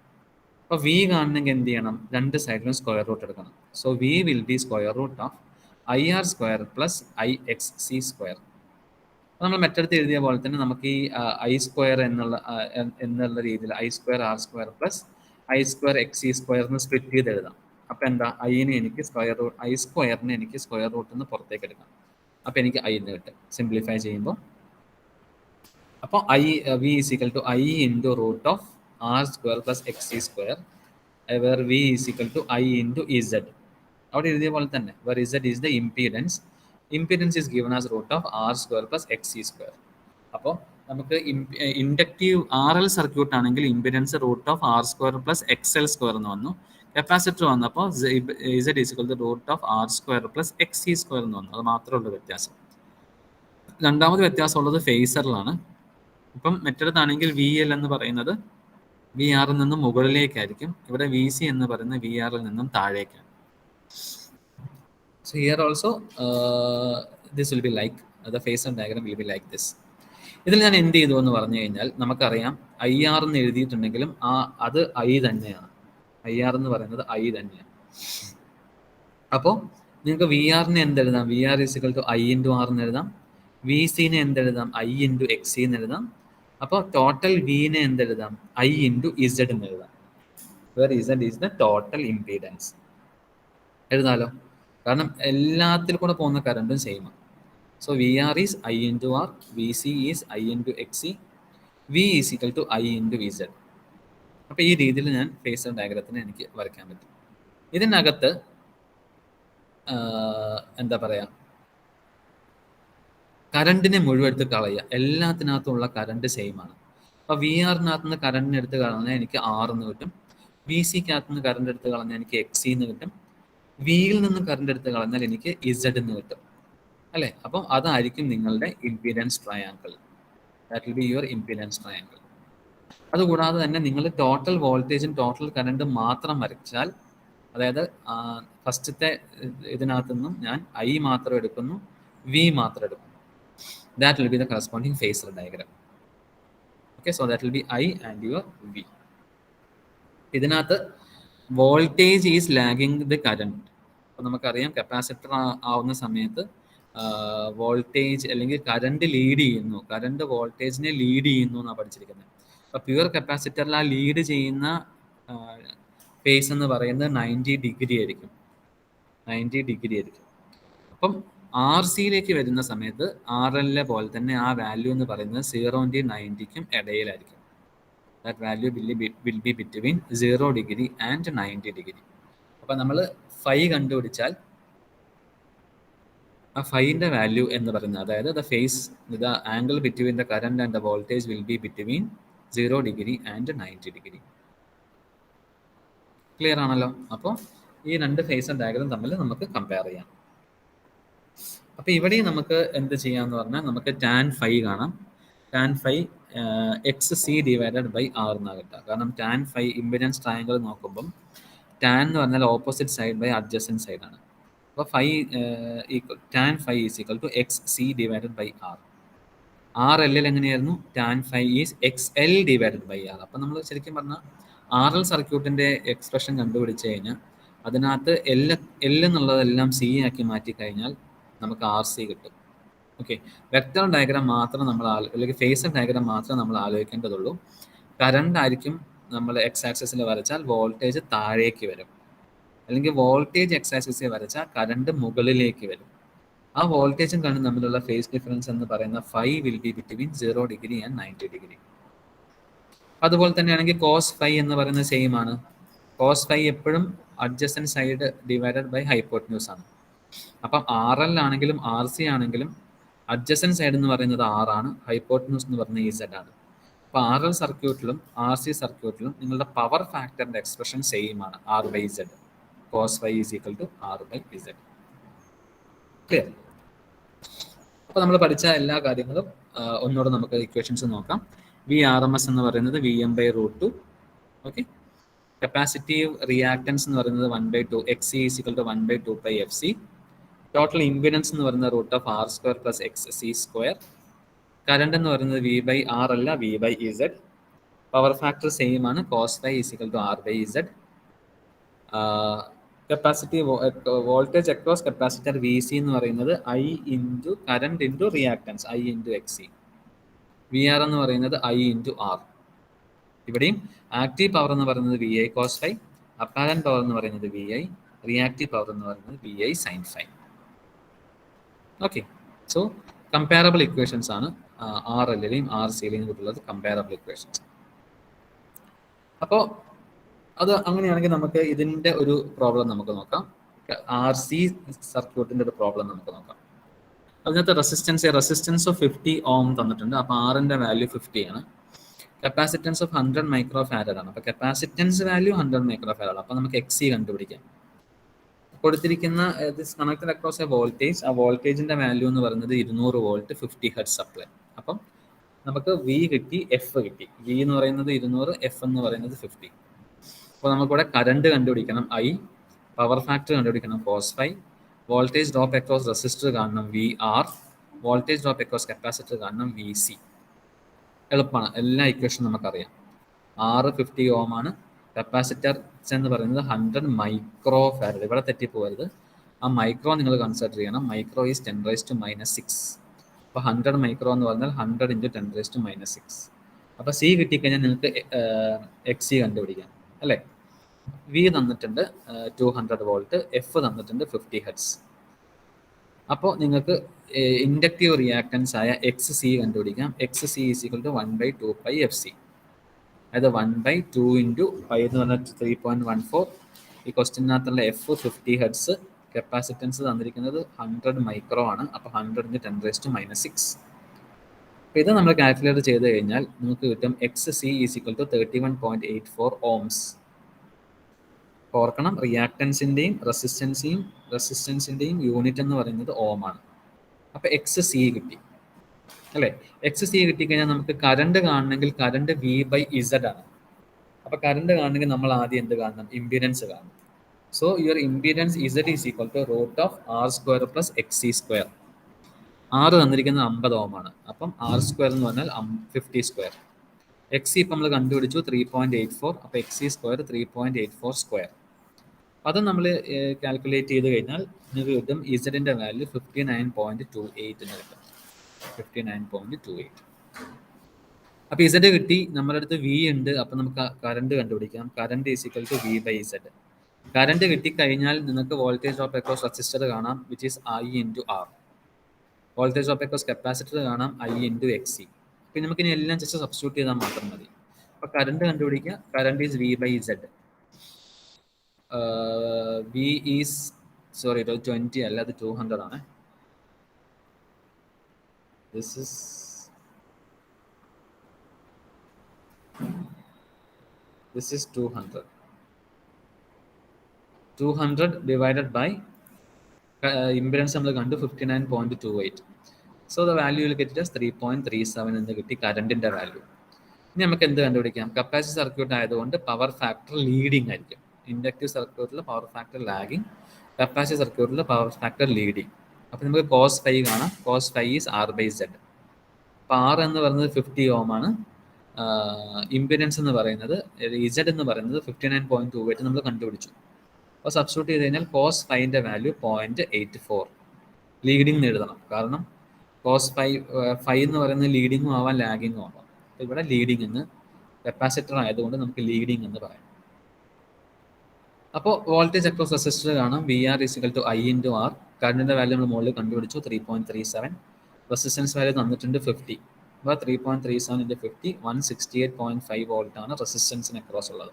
അപ്പോൾ വി കാണണമെങ്കിൽ എന്ത് ചെയ്യണം? രണ്ട് സൈഡിലും സ്ക്വയർ റൂട്ട് എടുക്കണം. So V will be square root of I R square plus I X C square. നമ്മൾ മറ്റടുത്ത് എഴുതിയ പോലെ തന്നെ നമുക്ക് ഈ ഐ സ്ക്വയർ എന്നുള്ള രീതിയിൽ I square R square plus I square X C സ്ക്വയറിന് സ്പ്ലിറ്റ് ചെയ്ത് എഴുതാം. അപ്പം എന്താ? ഐനെ എനിക്ക് ഐ സ്ക്വയറിനെ എനിക്ക് സ്ക്വയർ റൂട്ടിൽ നിന്ന് പുറത്തേക്ക് എടുക്കാം. അപ്പം എനിക്ക് ഐ എന്ന് കിട്ടും സിംപ്ലിഫൈ ചെയ്യുമ്പോൾ. അപ്പോൾ V is equal to I into root of R square plus X C square, where V is equal to I into Z. അവിടെ എഴുതിയ പോലെ തന്നെ where Z is the impedance. Impedance is given as root of R square plus X C square. അപ്പോൾ നമുക്ക് inductive R L circuit ആണെങ്കിൽ impedance root of R square plus X L square എന്ന് വന്നു. Capacitor വന്നപ്പോൾ Z is equal to root of R square plus X C square എന്ന് വന്നു. അത് മാത്രമേ ഉള്ളൂ വ്യത്യാസം. രണ്ടാമത് വ്യത്യാസമുള്ളത് ഫേസറിലാണ്. ഇപ്പം മറ്റേതാണെങ്കിൽ വി എൽ എന്ന് പറയുന്നത് വി ആറിൽ നിന്നും മുകളിലേക്കായിരിക്കും. ഇവിടെ വി സി എന്ന് പറയുന്നത് വി ആറിൽ നിന്നും താഴേക്കാണ്. So here also this will be like the phasor diagram will be like this. ഇതിൽ ഞാൻ എന്ത് ചെയ്തു എന്ന് പറഞ്ഞു കഴിഞ്ഞാൽ നമുക്കറിയാം ഐ ആർ എന്ന് എഴുതിയിട്ടുണ്ടെങ്കിലും അത് ഐ തന്നെയാണ്. ഐ ആർ എന്ന് പറയുന്നത് ഐ തന്നെയാണ്. അപ്പോൾ നിങ്ങൾക്ക് വി ആറിനെ എന്തെഴുതാം? V R is equal to I into R എന്ന് എഴുതാം. വി സിനെ എന്തെഴുതാം? ഐ ഇൻറ്റു എക്സ് സി എന്ന് എഴുതാം. അപ്പോൾ ടോട്ടൽ വിനെ എന്തെഴുതാം? ഐ ഇൻറ്റു ഇസഡ് എന്ന് എഴുതാം. Where Z is the total impedance. എഴുതാലോ, കാരണം എല്ലാത്തിൽ കൂടെ പോകുന്ന കറണ്ടും സെയിമാണ്. So V R is I into R, V C is I into X C, V is equal to I into Z. അപ്പോൾ ഈ രീതിയിൽ ഞാൻ ഫേസർ ഡയഗ്രത്തിന് എനിക്ക് വരയ്ക്കാൻ പറ്റും. ഇതിനകത്ത് എന്താ പറയുക, കറണ്ടിനെ മുഴുവൻ എടുത്ത് കളയുക. എല്ലാത്തിനകത്തുള്ള കറണ്ട് സെയിം ആണ്. അപ്പോൾ വി ആറിനകത്ത് നിന്ന് കറണ്ടിനെ എടുത്ത് കളഞ്ഞാൽ എനിക്ക് ആർ എന്ന് കിട്ടും. വി സിക്കകത്ത് നിന്ന് കറണ്ട് എടുത്ത് കളഞ്ഞാൽ എനിക്ക് എക്സ് എന്ന് കിട്ടും. വിയിൽ നിന്ന് കറണ്ട് എടുത്ത് കളഞ്ഞാൽ എനിക്ക് ഇസഡ് എന്ന് കിട്ടും, അല്ലേ? അപ്പം അതായിരിക്കും നിങ്ങളുടെ impedance triangle. That will be your impedance triangle. അതുകൂടാതെ തന്നെ നിങ്ങൾ ടോട്ടൽ വോൾട്ടേജും ടോട്ടൽ കറണ്ടും മാത്രം വരച്ചാൽ, അതായത് ഫസ്റ്റത്തെ ഇതിനകത്തു നിന്നും ഞാൻ ഐ മാത്രം എടുക്കുന്നു, വി മാത്രം എടുക്കുന്നു. That will be the corresponding phasor diagram. Okay, so that will be I and your V. ഇതിനകത്ത് voltage is lagging the current. അപ്പോൾ നമുക്കറിയാം കപ്പാസിറ്റർ ആവുന്ന സമയത്ത് വോൾട്ടേജ് അല്ലെങ്കിൽ കറണ്ട് ലീഡ് ചെയ്യുന്നു, കറണ്ട് വോൾട്ടേജിനെ ലീഡ് ചെയ്യുന്നു എന്നാണ് പഠിച്ചിരിക്കുന്നത്. അപ്പോൾ പ്യുവർ കപ്പാസിറ്ററിൽ ആ ലീഡ് ചെയ്യുന്ന ഫേസ് എന്ന് പറയുന്നത് 90 ഡിഗ്രി ആയിരിക്കും. 90 ഡിഗ്രി ആയിരിക്കും. അപ്പം ആർ സിയിലേക്ക് വരുന്ന സമയത്ത് ആർ എല്ലിലെ പോലെ തന്നെ ആ വാല്യൂ എന്ന് പറയുന്നത് 0-ന്റെയും 90-ക്കും ഇടയിലായിരിക്കും. That value will be between 0 degree and 90 degree. അപ്പം നമ്മൾ ഫൈ കണ്ടുപിടിച്ചാൽ ആ ഫൈൻ്റെ വാല്യൂ എന്ന് പറയുന്നത്, അതായത് the angle between the current and the voltage will be between 0 degree and 90 degree. Clear ആണല്ലോ? അപ്പോൾ ഈ രണ്ട് ഫേസർ ഡയഗ്രം തമ്മിൽ നമുക്ക് കമ്പയർ ചെയ്യാം. അപ്പോൾ ഇവിടെ നമുക്ക് എന്ത് ചെയ്യാന്ന് പറഞ്ഞാൽ നമുക്ക് ടാൻ ഫൈ കാണാം. Tan phi X C divided by R എന്നാണ് കിട്ടുക. കാരണം ടാൻ ഫൈ ഇംപെഡൻസ് ട്രയാങ്കിൾ നോക്കുമ്പം ടാൻ എന്ന് പറഞ്ഞാൽ opposite side by adjacent side ആണ്. അപ്പോൾ tan phi is equal to X C divided by R. R എല്ലിൽ എങ്ങനെയായിരുന്നു? Tan phi is X L divided by R. അപ്പം നമ്മൾ ശരിക്കും പറഞ്ഞാൽ ആർ എൽ സർക്യൂട്ടിൻ്റെ എക്സ്പ്രഷൻ കണ്ടുപിടിച്ച് കഴിഞ്ഞാൽ അതിനകത്ത് എൽ എന്നുള്ളതെല്ലാം സി ആക്കി മാറ്റി കഴിഞ്ഞാൽ നമുക്ക് ആർ സി കിട്ടും. ഓക്കെ, വെക്ടർ ഡയഗ്രാം മാത്രം നമ്മൾ അല്ലെങ്കിൽ ഫേസർ ഡയഗ്രാം മാത്രം നമ്മൾ ആലോചിക്കേണ്ടതുള്ളൂ. കറണ്ട് ആയിരിക്കും നമ്മൾ എക്സ് ആക്സിസിൽ വരച്ചാൽ വോൾട്ടേജ് താഴേക്ക് വരും, അല്ലെങ്കിൽ വോൾട്ടേജ് എക്സ് ആക്സിസിൽ വരച്ചാൽ കറണ്ട് മുകളിലേക്ക് വരും. ആ വോൾട്ടേജും കറണ്ടും തമ്മിലുള്ള ഫേസ് ഡിഫറൻസ് എന്ന് പറയുന്ന phi will be between 0 degree and 90 degree. അതുപോലെ തന്നെയാണെങ്കിൽ കോസ് ഫൈ എന്ന് പറയുന്നത് സെയിം ആണ്. കോസ് ഫൈ എപ്പോഴും adjacent side divided by hypotenuse ആണ്. അപ്പം ആർ എൽ ആണെങ്കിലും ആർ സി ആണെങ്കിലും അഡ്ജസൻറ്റ് സൈഡ് എന്ന് പറയുന്നത് ആർ ആണ്, ഹൈപ്പോട്ടന്യൂസ് എന്ന് പറയുന്നത് ഇസഡ് ആണ്. അപ്പോൾ ആർ എൽ സർക്യൂട്ടിലും ആർ സി സർക്യൂട്ടിലും നിങ്ങളുടെ പവർ ഫാക്ടറിൻ്റെ എക്സ്പ്രഷൻ സെയിം ആണ്, R by Z. Cos phi is equal to R by Z. Clear? അപ്പോൾ നമ്മൾ പഠിച്ച എല്ലാ കാര്യങ്ങളും ഒന്നുകൂടെ നമുക്ക് ഇക്വേഷൻസ് നോക്കാം. വി ആർ എം എസ് എന്ന് പറയുന്നത് V M by √2. Okay, capacitive reactance എന്ന് പറയുന്നത് 1/2 X C is equal to 1/2 pi F C. Total impedance എന്ന് പറയുന്നത് √R² plus X C square. Current എന്ന് പറയുന്നത് വി ബൈ ആർ അല്ല, V by Z. Power factor same ആണ്, cos phi is equal to R by Z. Capacitive voltage across capacitor V C എന്ന് പറയുന്നത് I into current into reactance I into X C. V R എന്ന് പറയുന്നത് I into R. ഇവിടെയും active power എന്ന് പറയുന്നത് V I cos phi, apparent power എന്ന് പറയുന്നത് V I, reactive power എന്ന് പറയുന്നത് V I sine phi. Okay, so comparable equations ആണ് ആർ എല്ലിലെയും ആർ സിയിലെയും കൂട്ടുള്ളത് കമ്പാരബിൾ ഇക്വേഷൻസ്. അപ്പോൾ അത് അങ്ങനെയാണെങ്കിൽ നമുക്ക് ഇതിൻ്റെ ഒരു പ്രോബ്ലം നമുക്ക് നോക്കാം. ആർ സി സർക്യൂട്ടിൻ്റെ ഒരു പ്രോബ്ലം നമുക്ക് നോക്കാം. അതിനകത്ത് റെസിസ്റ്റൻസ് ഓഫ് 50 ഓം തന്നിട്ടുണ്ട്. അപ്പോൾ ആറിൻ്റെ വാല്യൂ 50 ആണ്. കപ്പാസിറ്റൻസ് ഓഫ് 100 മൈക്രോ ഫാരഡ് ആണ്. അപ്പോൾ കപ്പാസിറ്റൻസ് വാല്യൂ 100 മൈക്രോ ഫാരഡ്. അപ്പോൾ നമുക്ക് എക്സ് സി കണ്ടുപിടിക്കാം. കൊടുത്തിരിക്കുന്ന കണക്റ്റഡ് അക്രോസ് എ വോൾട്ടേജ്, ആ വോൾട്ടേജിന്റെ വാല്യൂ എന്ന് പറയുന്നത് 200 വോൾട്ട് 50 ഹെർട്സ് സപ്ലൈ. അപ്പം നമുക്ക് വി കിട്ടി, എഫ് കിട്ടി. വി എന്ന് പറയുന്നത് 200, എഫ് എന്ന് പറയുന്നത് 50. അപ്പോൾ നമുക്കിവിടെ കറണ്ട് കണ്ടുപിടിക്കണം ഐ, പവർ ഫാക്ടർ കണ്ടുപിടിക്കണം cos phi, voltage drop across resistor കാണണം V R, voltage drop across capacitor കാണണം വി സി. എളുപ്പമാണ്, എല്ലാ ഇക്വേഷനും നമുക്കറിയാം. ആറ് 50 ഓം ആണ്. കപ്പാസിറ്റർ എന്ന് പറയുന്നത് 100 മൈക്രോ ഫാരഡ്. ഇവിടെ തെറ്റിപ്പോകരുത്, ആ മൈക്രോ നിങ്ങൾ കൺസിഡർ ചെയ്യണം. Micro is 10⁻⁻⁶. അപ്പോൾ 100 മൈക്രോ എന്ന് പറഞ്ഞാൽ 100 × 10⁻⁻⁶. അപ്പോൾ സി കിട്ടിക്കഴിഞ്ഞാൽ നിങ്ങൾക്ക് എക്സ് സി കണ്ടുപിടിക്കാം, അല്ലേ? വി തന്നിട്ടുണ്ട് 200 വോൾട്ട്, എഫ് തന്നിട്ടുണ്ട് 50 ഹെർട്സ്. അപ്പോൾ നിങ്ങൾക്ക് ഇൻഡക്റ്റീവ് റിയാക്ടൻസ് ആയ എക്സ് സി കണ്ടുപിടിക്കാം. X C is equal to 1/2 pi F C. അതായത് 1/2 × പൈ എന്ന് പറഞ്ഞാൽ 3.14. ഈ ക്വസ്റ്റ്യനകത്തുള്ള എഫ് 50 ഹെർട്സ്, കപ്പാസിറ്റൻസ് തന്നിരിക്കുന്നത് 100 മൈക്രോ ആണ്. അപ്പോൾ 100 × 10⁻⁶. അപ്പോൾ ഇത് നമ്മൾ കാൽക്കുലേറ്റ് ചെയ്ത് കഴിഞ്ഞാൽ നമുക്ക് കിട്ടും X C is equal to 31.84 ohms. ഓർക്കണം, റെസിസ്റ്റൻസിൻ്റെയും യൂണിറ്റ് എന്ന് പറയുന്നത് ഓം ആണ്. അപ്പോൾ എക്സ് സി കിട്ടി അല്ലേ? എക്സ് സി കിട്ടിക്കഴിഞ്ഞാൽ നമുക്ക് കറണ്ട് കാണണമെങ്കിൽ കറണ്ട് വി ബൈ ഇസഡ് ആണ്. അപ്പോൾ കറണ്ട് കാണണമെങ്കിൽ നമ്മൾ ആദ്യം എന്ത് കാണണം? ഇംപീഡൻസ് കാണണം. So your impedance Z is equal to √R² plus XC². ആറ് തന്നിരിക്കുന്നത് 50 ഓം ആണ്. അപ്പം R² എന്ന് പറഞ്ഞാൽ 50². XC ഇപ്പം നമ്മൾ കണ്ടുപിടിച്ചു 3.84. അപ്പോൾ XC² 3.84². അത് നമ്മൾ കാൽക്കുലേറ്റ് ചെയ്ത് കഴിഞ്ഞാൽ നിങ്ങൾക്ക് കിട്ടും ഇസഡിൻ്റെ വാല്യൂ 59.28 എന്ന് കിട്ടും. 59.28. അപ്പോൾ ഇസഡ് കിട്ടി. നമ്മുടെ അടുത്ത് വി ഉണ്ട്. അപ്പോൾ നമുക്ക് കറണ്ട് കണ്ടുപിടിക്കാം. Current is equal to V by Z. കറണ്ട് കിട്ടിക്കഴിഞ്ഞാൽ നിങ്ങൾക്ക് വോൾട്ടേജ് ഡ്രോപ്പ് അക്രോസ് റെസിസ്റ്റർ കാണാം, which is I × R. Voltage drop across capacitor കാണാം, I × XC. പിന്നെ നമുക്കിനി എല്ലാം ജസ്റ്റ് സബ്സ്റ്റിറ്റ്യൂട്ട് ചെയ്താൽ മാത്രം മതി. അപ്പോൾ കറണ്ട് കണ്ടുപിടിക്കുക. Current is V by Z. V is 20 അല്ല, അത് 200 ആണ്. This is 200. 200 divided by impedance നമ്മൾ കണ്ടു 59.28. So the value will get it 3.37 എന്ന് കിട്ടി കറണ്ടിൻ്റെ വാല്യൂ. ഇനി നമുക്ക് എന്ത് കണ്ടുപിടിക്കാം? കപ്പാസിറ്റീവ് സർക്യൂട്ട് ആയതുകൊണ്ട് പവർ ഫാക്ടർ ലീഡിങ് ആയിരിക്കും. ഇൻഡക്റ്റീവ് സർക്യൂട്ടിൽ പവർ ഫാക്ടർ ലാഗിങ്, കപ്പാസിറ്റീവ് സർക്യൂട്ടിൽ പവർ ഫാക്ടർ ലീഡിങ്. അപ്പോൾ നമുക്ക് cos φ കാണാം. cos φ is R/Z. അപ്പോൾ R എന്ന് പറയുന്നത് 50 ഓം ആണ്. ഇംപീഡൻസ് എന്ന് പറയുന്നത് ഇസഡ് എന്ന് പറയുന്നത് 59.28 നമ്മൾ കണ്ടുപിടിച്ചു. അപ്പോൾ സബ്സ്റ്റിറ്റ്യൂട്ട് ചെയ്ത് കഴിഞ്ഞാൽ cos φ വാല്യൂ 0.84. ലീഡിങ് എഴുതണം, കാരണം cos φ എന്ന് പറയുന്നത് ലീഡിങ്ങും ആവാം ലാഗിങ്ങും ആവാം. അപ്പോൾ ഇവിടെ ലീഡിങ് എന്ന്, കപ്പാസിറ്റർ ആയതുകൊണ്ട് നമുക്ക് ലീഡിങ് എന്ന് പറയാം. അപ്പോൾ വോൾട്ടേജ് അക്രോസ് റെസിസ്റ്റർ കാണാം, VR is equal to I × R. കറണ്ടിൻ്റെ വാല്യൂ നമ്മൾ മുകളിൽ കണ്ടുപിടിച്ചു 3.37. റെസിസ്റ്റൻസ് വാല്യൂ തന്നിട്ടുണ്ട് 50. അപ്പോൾ 3.37 × 50 168.5 വോൾട്ട് ആണ് റെസിസ്റ്റൻസിന് അക്രോസ് ഉള്ളത്.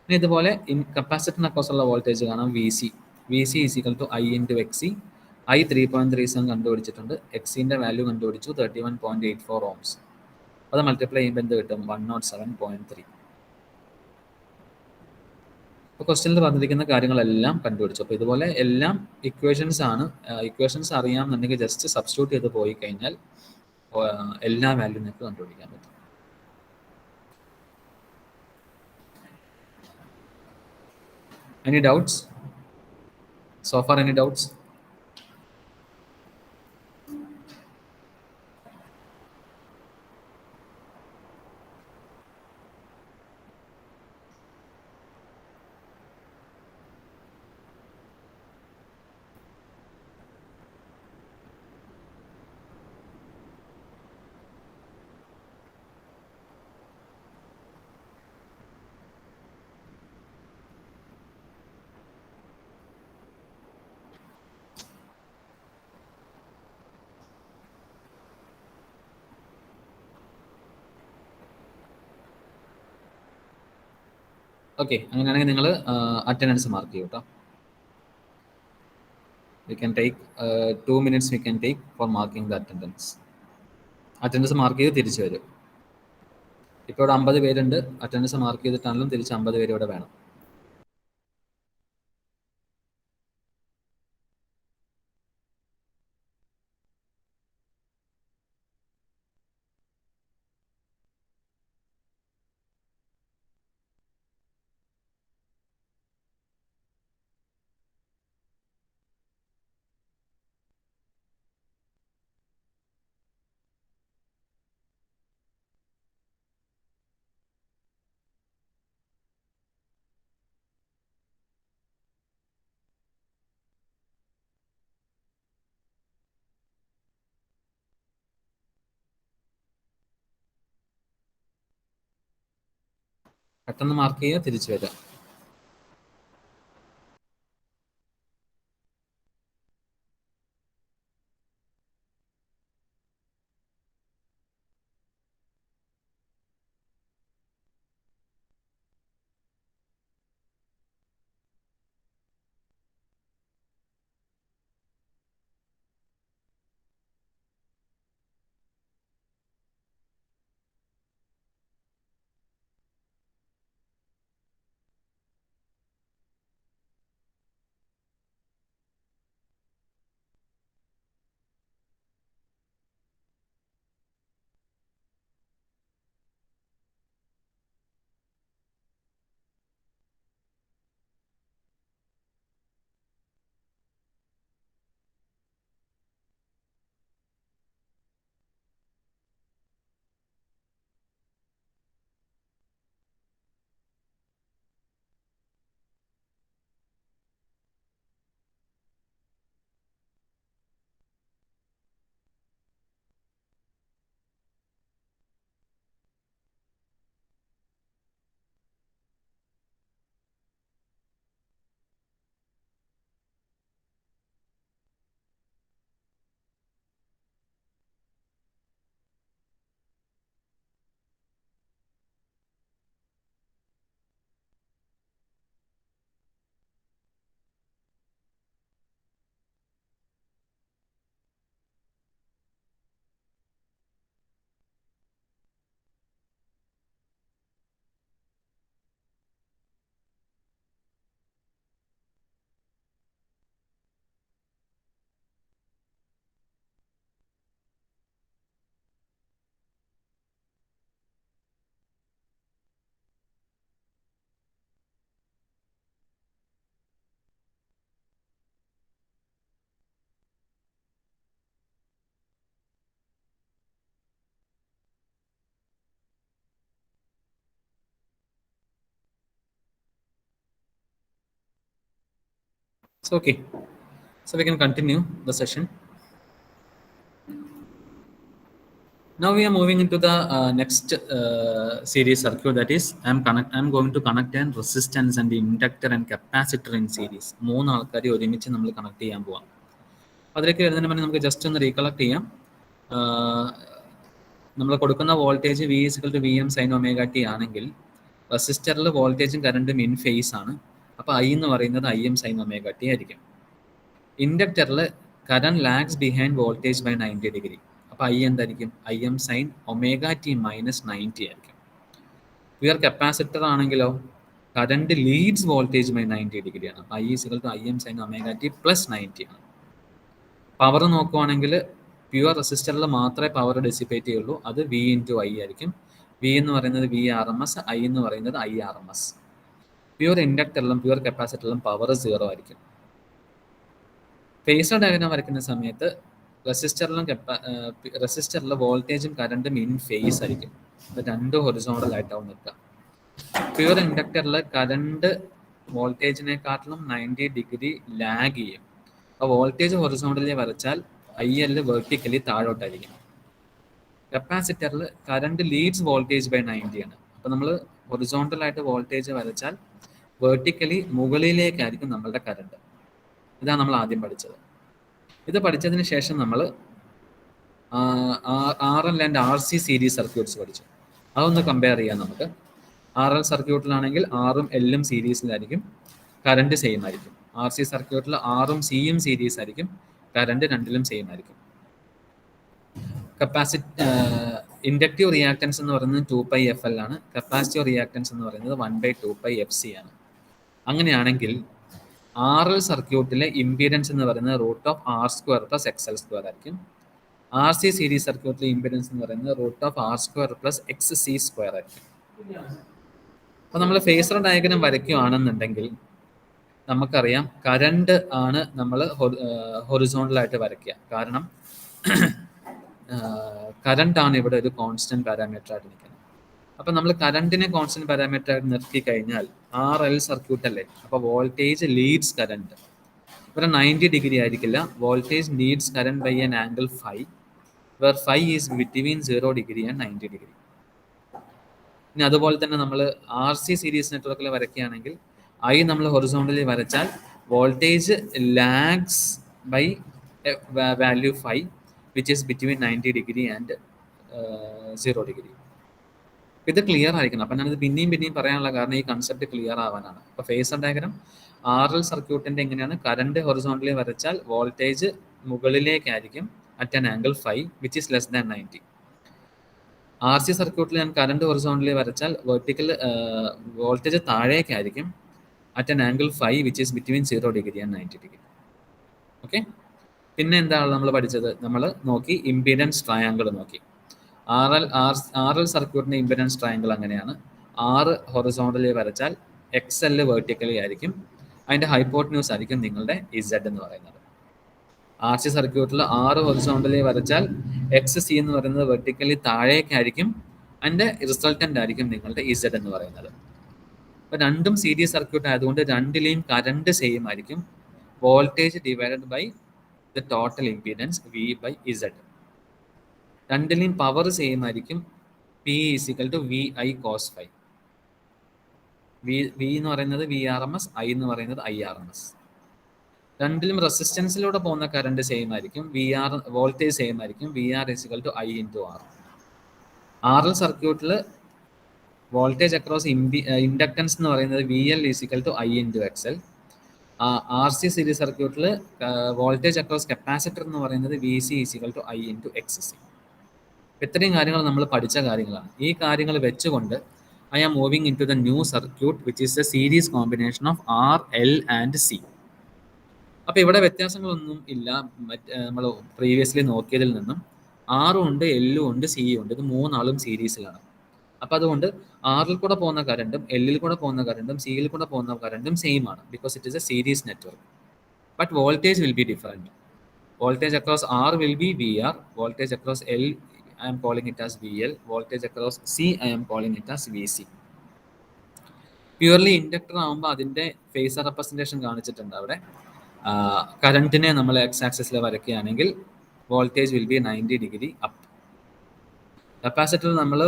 ഇനി ഇതുപോലെ കപ്പാസിറ്ററിന് അക്രോസ് ഉള്ള വോൾട്ടേജ് കാണാം, VC is equal to I × XC. I 3.37 കണ്ടുപിടിച്ചിട്ടുണ്ട്. XCൻ്റെ വാല്യൂ കണ്ടുപിടിച്ചു 31.84 ഓംസ്. അത് മൾട്ടിപ്ലൈ ചെയ്യുമ്പോൾ എന്ത് കിട്ടും? 107.3. അപ്പോൾ ക്വസ്റ്റ്യനിൽ പറഞ്ഞിരിക്കുന്ന കാര്യങ്ങളെല്ലാം കണ്ടുപിടിച്ചു. അപ്പോൾ ഇതുപോലെ എല്ലാം ഇക്വേഷൻസ് ആണ്. ഇക്വേഷൻസ് അറിയാമെന്നുണ്ടെങ്കിൽ ജസ്റ്റ് സബ്സ്റ്റിറ്റ്യൂട്ട് ചെയ്ത് പോയി കഴിഞ്ഞാൽ എല്ലാ വാല്യൂ നിങ്ങൾക്ക് കണ്ടുപിടിക്കാൻ പറ്റും. Any doubts? So far, any doubts? Okay, അങ്ങനെയാണെങ്കിൽ നിങ്ങൾ അറ്റൻഡൻസ് മാർക്ക് ചെയ്യൂ കേട്ടോ. We can take 2 minutes we can take for marking the attendance. Attendance mark ചെയ്ത് തിരിച്ചു വരും. ഇപ്പോൾ ഇവിടെ 50 പേരുണ്ട്. അറ്റൻഡൻസ് മാർക്ക് ചെയ്തിട്ടാണെങ്കിലും തിരിച്ച് 50 പേര് ഇവിടെ വേണം. പെട്ടെന്ന് മാർക്ക് ചെയ്യുക, തിരിച്ചു വരിക. So okay, so we can continue the session. Now we are moving into the next series circuit, that is I'm going to connect a resistance and inductor and capacitor in series. മൂന്ന് ആൾക്കാരെ ഒരുമിച്ച് നമ്മൾ connect ചെയ്യാൻ പോവാം. അതിലേക്ക് വരുന്നതിന് മുന്നേ നമുക്ക് ജസ്റ്റ് ഒന്ന് റീകളക്ട് ചെയ്യാം. നമ്മൾ കൊടുക്കുന്ന voltage V equal to V M sine omega T ആണെങ്കിൽ റെസിസ്റ്ററിൽ വോൾട്ടേജും കറണ്ടും ഇൻ ഫേസ് ആണ്. അപ്പോൾ ഐ എന്ന് പറയുന്നത് I M sine omega T ആയിരിക്കും. ഇൻഡക്ടറിൽ current lags behind voltage by 90 degree. അപ്പോൾ ഐ എന്തായിരിക്കും? I M sine omega T minus 90 ആയിരിക്കും. പ്യുവർ കപ്പാസിറ്റർ ആണെങ്കിലോ കറണ്ട് ലീഡ്സ് വോൾട്ടേജ് ബൈ 90 ഡിഗ്രിയാണ്. I equal to I M sine omega T plus 90 ആണ്. Power നോക്കുവാണെങ്കിൽ pure റെസിസ്റ്ററിൽ മാത്രമേ പവർ ഡെസിപ്പേറ്റ് ചെയ്യുള്ളൂ. അത് വി ഇൻറ്റു ഐ ആയിരിക്കും. വി എന്ന് പറയുന്നത് V R M S, I എന്ന് പറയുന്നത് I R M S. Pure ഇൻഡക്ടറിലും പ്യുവർ കപ്പാസിറ്ററിലും പവർ 0 ആയിരിക്കും. ഫേസർ ഡയഗ്രാം വരയ്ക്കുന്ന സമയത്ത് റെസിസ്റ്ററിലെ വോൾട്ടേജും കറണ്ടും ഇൻ ഫേസ് ആയിരിക്കും. അത് രണ്ടും ഹൊറിസോണ്ടൽ ആയിട്ടാവും നിൽക്കുക. പ്യുവർ ഇൻഡക്ടറിൽ കറണ്ട് വോൾട്ടേജിനെക്കാട്ടിലും 90 ഡിഗ്രി ലാഗ് ചെയ്യും. അപ്പോൾ വോൾട്ടേജ് ഹൊറിസോണ്ടലി വരച്ചാൽ ഐ എൽ വെർട്ടിക്കലി താഴോട്ടായിരിക്കും. കപ്പാസിറ്ററിൽ കറണ്ട് ലീഡ്സ് വോൾട്ടേജ് ബൈ 90 ആണ്. അപ്പോൾ നമ്മൾ ഹൊറിസോണ്ടലായിട്ട് വോൾട്ടേജ് വരച്ചാൽ വെർട്ടിക്കലി മുകളിലേക്കായിരിക്കും നമ്മളുടെ കറണ്ട്. ഇതാണ് നമ്മൾ ആദ്യം പഠിച്ചത്. ഇത് പഠിച്ചതിന് ശേഷം നമ്മൾ R L and R C series circuits പഠിച്ചു. അതൊന്ന് കമ്പയർ ചെയ്യാം നമുക്ക്. ആർ എൽ സർക്യൂട്ടിലാണെങ്കിൽ ആറും എല്ലും സീരീസിലായിരിക്കും, കറണ്ട് സെയിം ആയിരിക്കും. ആർ സി സർക്യൂട്ടിൽ ആറും സിയും സീരീസ് ആയിരിക്കും, കറണ്ട് രണ്ടിലും സെയിം ആയിരിക്കും. ഇൻഡക്റ്റീവ് റിയാക്ടൻസ് എന്ന് പറയുന്നത് 2πfL ആണ്. കപ്പാസിറ്റീവ് റിയാക്ടൻസ് എന്ന് പറയുന്നത് 1/2πfC ആണ്. അങ്ങനെയാണെങ്കിൽ ആർ എൽ സർക്യൂട്ടിലെ ഇംപീഡൻസ് എന്ന് പറയുന്നത് √R² + XL² ആയിരിക്കും. ആർ സി സീരീസ് സർക്യൂട്ടിലെ ഇംപീഡൻസ് എന്ന് പറയുന്നത് √R² + XC² ആയിരിക്കും. അപ്പോൾ നമ്മൾ ഫേസർ ഡയഗ്രാം വരയ്ക്കുകയാണെന്നുണ്ടെങ്കിൽ നമുക്കറിയാം കറണ്ട് ആണ് നമ്മൾ ഹൊറിസോണ്ടലായിട്ട് വരയ്ക്കുക. കാരണം കറണ്ടാണ് ഇവിടെ ഒരു കോൺസ്റ്റന്റ് പാരാമീറ്റർ ആയിട്ട് നിൽക്കുന്നത്. അപ്പം നമ്മൾ കറണ്ടിനെ കോൺസ്റ്റന്റ് പാരാമീറ്റർ ആയിട്ട് നിർത്തി കഴിഞ്ഞാൽ ആർ എൽ സർക്യൂട്ട് അല്ലേ, അപ്പോൾ വോൾട്ടേജ് ലീഡ്സ് കറണ്ട്. ഇവിടെ 90 ഡിഗ്രി ആയിരിക്കില്ല. Voltage leads current by an angle phi, where phi is between 0 degree and 90 degree. ഇനി അതുപോലെ തന്നെ നമ്മൾ ആർ സി സീരീസ് നെറ്റ്വർക്കിൽ വരയ്ക്കുകയാണെങ്കിൽ ഐ നമ്മൾ ഹൊറിസോണ്ടലി വരച്ചാൽ voltage lags by value phi which is between 90 degree and 0 degree. ഇത് ക്ലിയർ ആയിരിക്കണം. അപ്പം ഞാനത് പിന്നെയും പറയാനുള്ള കാരണം ഈ കൺസെപ്റ്റ് ക്ലിയർ ആവാനാണ്. അപ്പോൾ ഫേസർ ഡയഗ്രാം ആർ എൽ സർക്യൂട്ടിൻ്റെ എങ്ങനെയാണ്? കറണ്ട് ഹൊറിസോണ്ടലി വരച്ചാൽ വോൾട്ടേജ് മുകളിലേക്കായിരിക്കും at an angle phi which is less than 90. R C സർക്യൂട്ടിൽ ഞാൻ കറണ്ട് ഹൊറിസോണ്ടലി വരച്ചാൽ വെർട്ടിക്കൽ വോൾട്ടേജ് താഴേക്കായിരിക്കും at an angle phi which is between 0 degree and 90 degree. Okay. പിന്നെ എന്താണ് നമ്മൾ പഠിച്ചത്? നമ്മൾ നോക്കി ഇംപീഡൻസ് ട്രയാങ്കിൾ നോക്കി. ആർ എൽ സർക്യൂട്ടിൻ്റെ ഇംപീഡൻസ് ട്രയാങ്കിൾ അങ്ങനെയാണ്. ആറ് ഹൊറിസോണ്ടലി വരച്ചാൽ XL വെർട്ടിക്കലി ആയിരിക്കും, അതിൻ്റെ ഹൈപ്പോട്ടന്യൂസ് ആയിരിക്കും നിങ്ങളുടെ Z എന്ന് പറയുന്നത്. ആർ സി സർക്യൂട്ടിൽ 6 ഹൊറിസോണ്ടലി വരച്ചാൽ XC എന്ന് പറയുന്നത് വെർട്ടിക്കലി താഴേക്കായിരിക്കും, അതിൻ്റെ റിസൾട്ടൻ്റ് ആയിരിക്കും നിങ്ങളുടെ Z എന്ന് പറയുന്നത്. അപ്പോൾ രണ്ടും സീരീസ് സർക്യൂട്ട് ആയതുകൊണ്ട് രണ്ടിലെയും കറണ്ട് സെയിം ആയിരിക്കും. Voltage divided by the total impedance V/Z. രണ്ടിലെയും പവർ സെയിം ആയിരിക്കും. P = VI cos φ. V എന്ന് പറയുന്നത് VRMS, I എന്ന് പറയുന്നത് IRMS. രണ്ടിലും റെസിസ്റ്റൻസിലൂടെ പോകുന്ന കറണ്ട് സെയിം ആയിരിക്കും. വോൾട്ടേജ് സെയിം ആയിരിക്കും. VR = I × R. R L സർക്യൂട്ടിൽ വോൾട്ടേജ് അക്രോസ് ഇൻഡക്റ്റൻസ് എന്ന് പറയുന്നത് VL = I × XL. R C series സർക്യൂട്ടിൽ വോൾട്ടേജ് അക്രോസ് കപ്പാസിറ്റർ എന്ന് പറയുന്നത് VC = I × XC. ഇത്രയും കാര്യങ്ങൾ നമ്മൾ പഠിച്ച കാര്യങ്ങളാണ്. ഈ കാര്യങ്ങൾ വെച്ചുകൊണ്ട് I am moving into the new circuit which is a series combination of R L and C. അപ്പോൾ ഇവിടെ വ്യത്യാസങ്ങളൊന്നും ഇല്ല നമ്മൾ പ്രീവിയസ്ലി നോക്കിയതിൽ നിന്നും. ആറും ഉണ്ട്, എല്ലും ഉണ്ട്, സിയും ഉണ്ട്. ഇത് മൂന്നാളും സീരീസിലാണ്. അപ്പോൾ അതുകൊണ്ട് ആറിൽ കൂടെ പോകുന്ന കറണ്ടും എല്ലിൽ കൂടെ പോകുന്ന കറണ്ടും സിയിൽ കൂടെ പോകുന്ന കറണ്ടും സെയിം ആണ്, because it is a series network. But voltage will be different. Voltage across R will be VR. Voltage across L I am calling it as VL. Voltage across C I am calling it as VC. Purely inductor ആകുമ്പോൾ അതിൻ്റെ phasor representation കാണിച്ചിട്ടുണ്ട് അവിടെ. കറണ്ടിനെ നമ്മൾ X ആക്സിസിൽ വരയ്ക്കുകയാണെങ്കിൽ voltage will be 90 degree up. Capacitor നമ്മൾ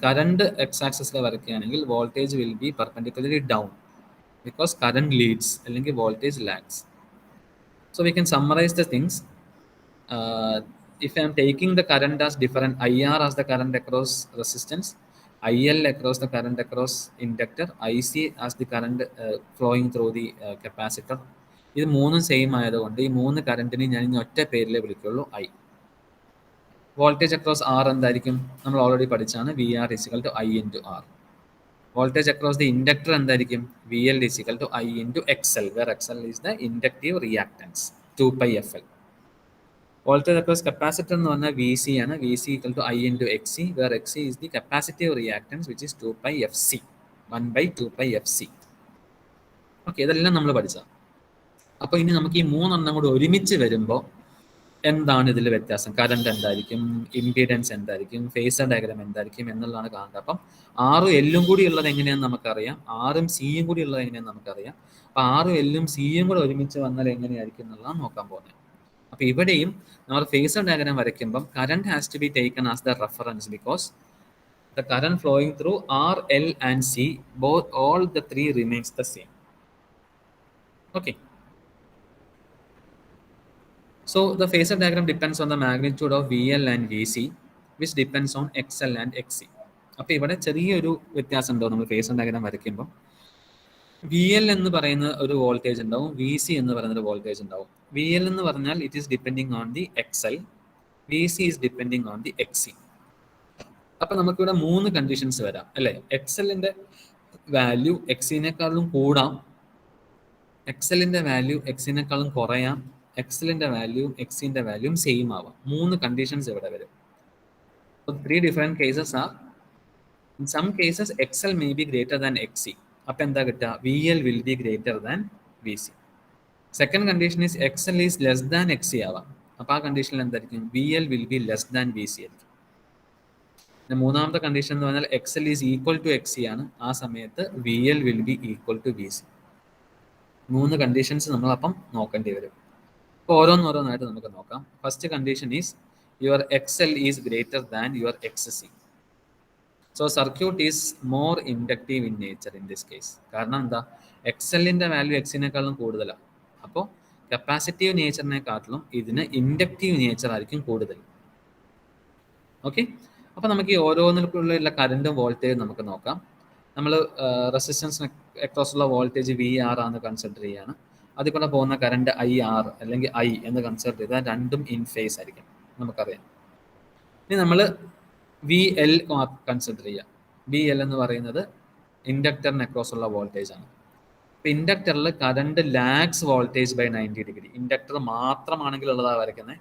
current X ആക്സിസിൽ വരയ്ക്കുകയാണെങ്കിൽ voltage will be perpendicularly down because current leads അല്ലെങ്കിൽ voltage lags. So we can summarize the things. If I am taking the current as different, IR as the current across resistance, IL across the current across inductor, IC as the current flowing through the capacitor. ഇത് മൂന്നും same ആയതുകൊണ്ട് ഈ മൂന്ന് കറണ്ടിനെ ഞാൻ ഇനി ഒറ്റ പേരിലേ വിളിക്കുള്ളൂ, ഐ. വോൾട്ടേജ് അക്രോസ് ആർ എന്തായിരിക്കും? നമ്മൾ ഓൾറെഡി പഠിച്ചാണ്, V R is equal to I into R. Voltage across the inductor എന്തായിരിക്കും? V L is equal to I into X L, where X L is the inductive reactance, 2πfl. Voltage across capacitor എന്ന് പറഞ്ഞാൽ V C ആണ്, V C equal to I into X C, where X C is the capacitive reactance which is 2πfc, 1/2πfc. Okay, ഇതെല്ലാം നമ്മൾ പഠിച്ചതാണ്. അപ്പോൾ ഇനി നമുക്ക് ഈ മൂന്നെണ്ണം കൂടി ഒരുമിച്ച് വരുമ്പോൾ എന്താണ് ഇതിൽ വ്യത്യാസം? കറണ്ട് എന്തായിരിക്കും, ഇംപീഡൻസ് എന്തായിരിക്കും, ഫേസർ ഡയഗ്രാം എന്തായിരിക്കും എന്നുള്ളതാണ് കാണുന്നത്. അപ്പം ആറും എല്ലും കൂടി ഉള്ളത് എങ്ങനെയാണെന്ന് നമുക്കറിയാം, ആറും സിയും കൂടി ഉള്ളത് എങ്ങനെയാണെന്ന് നമുക്കറിയാം. അപ്പം ആറും എല്ലും സിയും കൂടെ ഒരുമിച്ച് വന്നാൽ എങ്ങനെയായിരിക്കും എന്നുള്ളതാണ് നോക്കാൻ പോകുന്നത്. അപ്പോൾ ഇവിടെയും നമ്മൾ ഫേസർ ഡയഗ്രാം വരയ്ക്കുമ്പം current has to be taken as the reference because the current flowing through R, L and C, both all the three remains the same. Okay. So the phasor diagram depends on the magnitude of VL and VC, which depends on XL and XC. അപ്പോൾ ഇവിടെ ചെറിയൊരു വ്യത്യാസം ഉണ്ടാവും നമ്മൾ phasor diagram വരയ്ക്കുമ്പോൾ. V L എന്ന് പറയുന്ന ഒരു വോൾട്ടേജ് ഉണ്ടാവും, വി സി എന്ന് പറയുന്ന ഒരു വോൾട്ടേജ് ഉണ്ടാവും. വി എൽ എന്ന് പറഞ്ഞാൽ it is depending on the XL, V C is depending on the XC. അപ്പം നമുക്കിവിടെ മൂന്ന് കണ്ടീഷൻസ് വരാം അല്ലേ? XLന്റെ വാല്യൂ XCനേക്കാളും കൂടാം, XLന്റെ വാല്യൂ XCനേക്കാളും കുറയാം, XLന്റെ വാല്യൂം XCന്റെ വാല്യൂം സെയിം ആവാം. മൂന്ന് കണ്ടീഷൻസ് ഇവിടെ വരും. Three different cases are. In some cases XL may be greater than XC. അപ്പം എന്താ കിട്ടുക? VL will be greater than VC. Second condition is XL is less than XC ആവാം. അപ്പം ആ കണ്ടീഷനിൽ എന്തായിരിക്കും? VL will be less than VC ആയിരിക്കും. പിന്നെ മൂന്നാമത്തെ കണ്ടീഷൻ എന്ന് പറഞ്ഞാൽ XL is equal to XC ആണ്. ആ സമയത്ത് VL will be equal to VC. മൂന്ന് കണ്ടീഷൻസ് നമ്മൾ അപ്പം നോക്കേണ്ടി വരും. അപ്പോൾ ഓരോന്നോരോന്നായിട്ട് നമുക്ക് നോക്കാം. First condition is your XL is greater than your XC. So circuit is more inductive in nature in this case. കാരണം എന്താ? XLന്റെ വാല്യൂ XCനേക്കാളും കൂടുതലാണ്. അപ്പോൾ കപ്പാസിറ്റീവ് നേച്ചറിനെക്കാട്ടിലും ഇതിന് ഇൻഡക്റ്റീവ് നേച്ചർ ആയിരിക്കും കൂടുതൽ. ഓക്കെ. അപ്പോൾ നമുക്ക് ഈ ഓരോന്നിലുള്ള കറണ്ടും വോൾട്ടേജും നമുക്ക് നോക്കാം. നമ്മൾ റെസിസ്റ്റൻസിന് അക്രോസുള്ള വോൾട്ടേജ് VR ആണെന്ന് കൺസിഡർ ചെയ്യാണ്. അതിൽ കൂടെ പോകുന്ന കറണ്ട് IR അല്ലെങ്കിൽ I എന്ന് കൺസിഡർ ചെയ്താൽ രണ്ടും ഇൻ ഫേസ് ആയിരിക്കും, നമുക്കറിയാം. ഇനി നമ്മൾ VL കൺസിഡർ ചെയ്യാം. VL എന്ന് പറയുന്നത് ഇൻഡക്ടറിന് അക്രോസ് ഉള്ള വോൾട്ടേജ് ആണ്. ഇപ്പം ഇൻഡക്ടറിൽ current lags voltage by 90 degree. Inductor മാത്രമാണെങ്കിൽ ഉള്ളതാണ് വരയ്ക്കുന്നത്.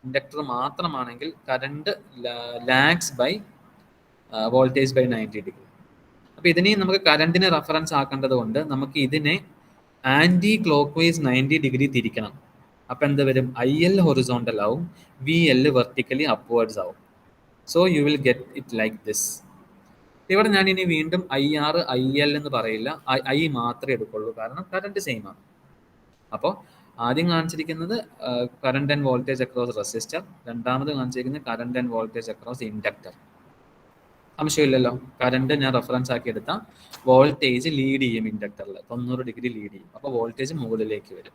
ഇൻഡക്ടർ മാത്രമാണെങ്കിൽ current lags by voltage by 90 degree. അപ്പോൾ ഇതിനെയും നമുക്ക് കറണ്ടിനെ റെഫറൻസ് ആക്കേണ്ടത് കൊണ്ട് നമുക്ക് ഇതിനെ ആൻറ്റി ക്ലോക്ക് വൈസ് 90 ഡിഗ്രി തിരിക്കണം. അപ്പം എന്ത് വരും? IL ഹൊറിസോണ്ടൽ ആവും, VL വെർട്ടിക്കലി അപ്വേർഡ്സ് ആവും. So you will get it like this. ഇവിടെ ഞാൻ ഇനി വീണ്ടും IR IL എന്ന് പറയില്ല, I മാത്രമേ എടുക്കുള്ളൂ, കാരണം കറണ്ട് സെയിം ആണ്. അപ്പോൾ ആദ്യം കാണിച്ചിരിക്കുന്നത് current and voltage across resistor, രണ്ടാമത് കാണിച്ചിരിക്കുന്നത് current and voltage across inductor. സംശയമില്ലല്ലോ. കറണ്ട് ഞാൻ റെഫറൻസ് ആക്കി എടുത്താൽ വോൾട്ടേജ് ലീഡ് ചെയ്യും, ഇൻഡക്ടറിൽ 90 ഡിഗ്രി ലീഡ് ചെയ്യും. അപ്പോൾ വോൾട്ടേജ് മുകളിലേക്ക് വരും.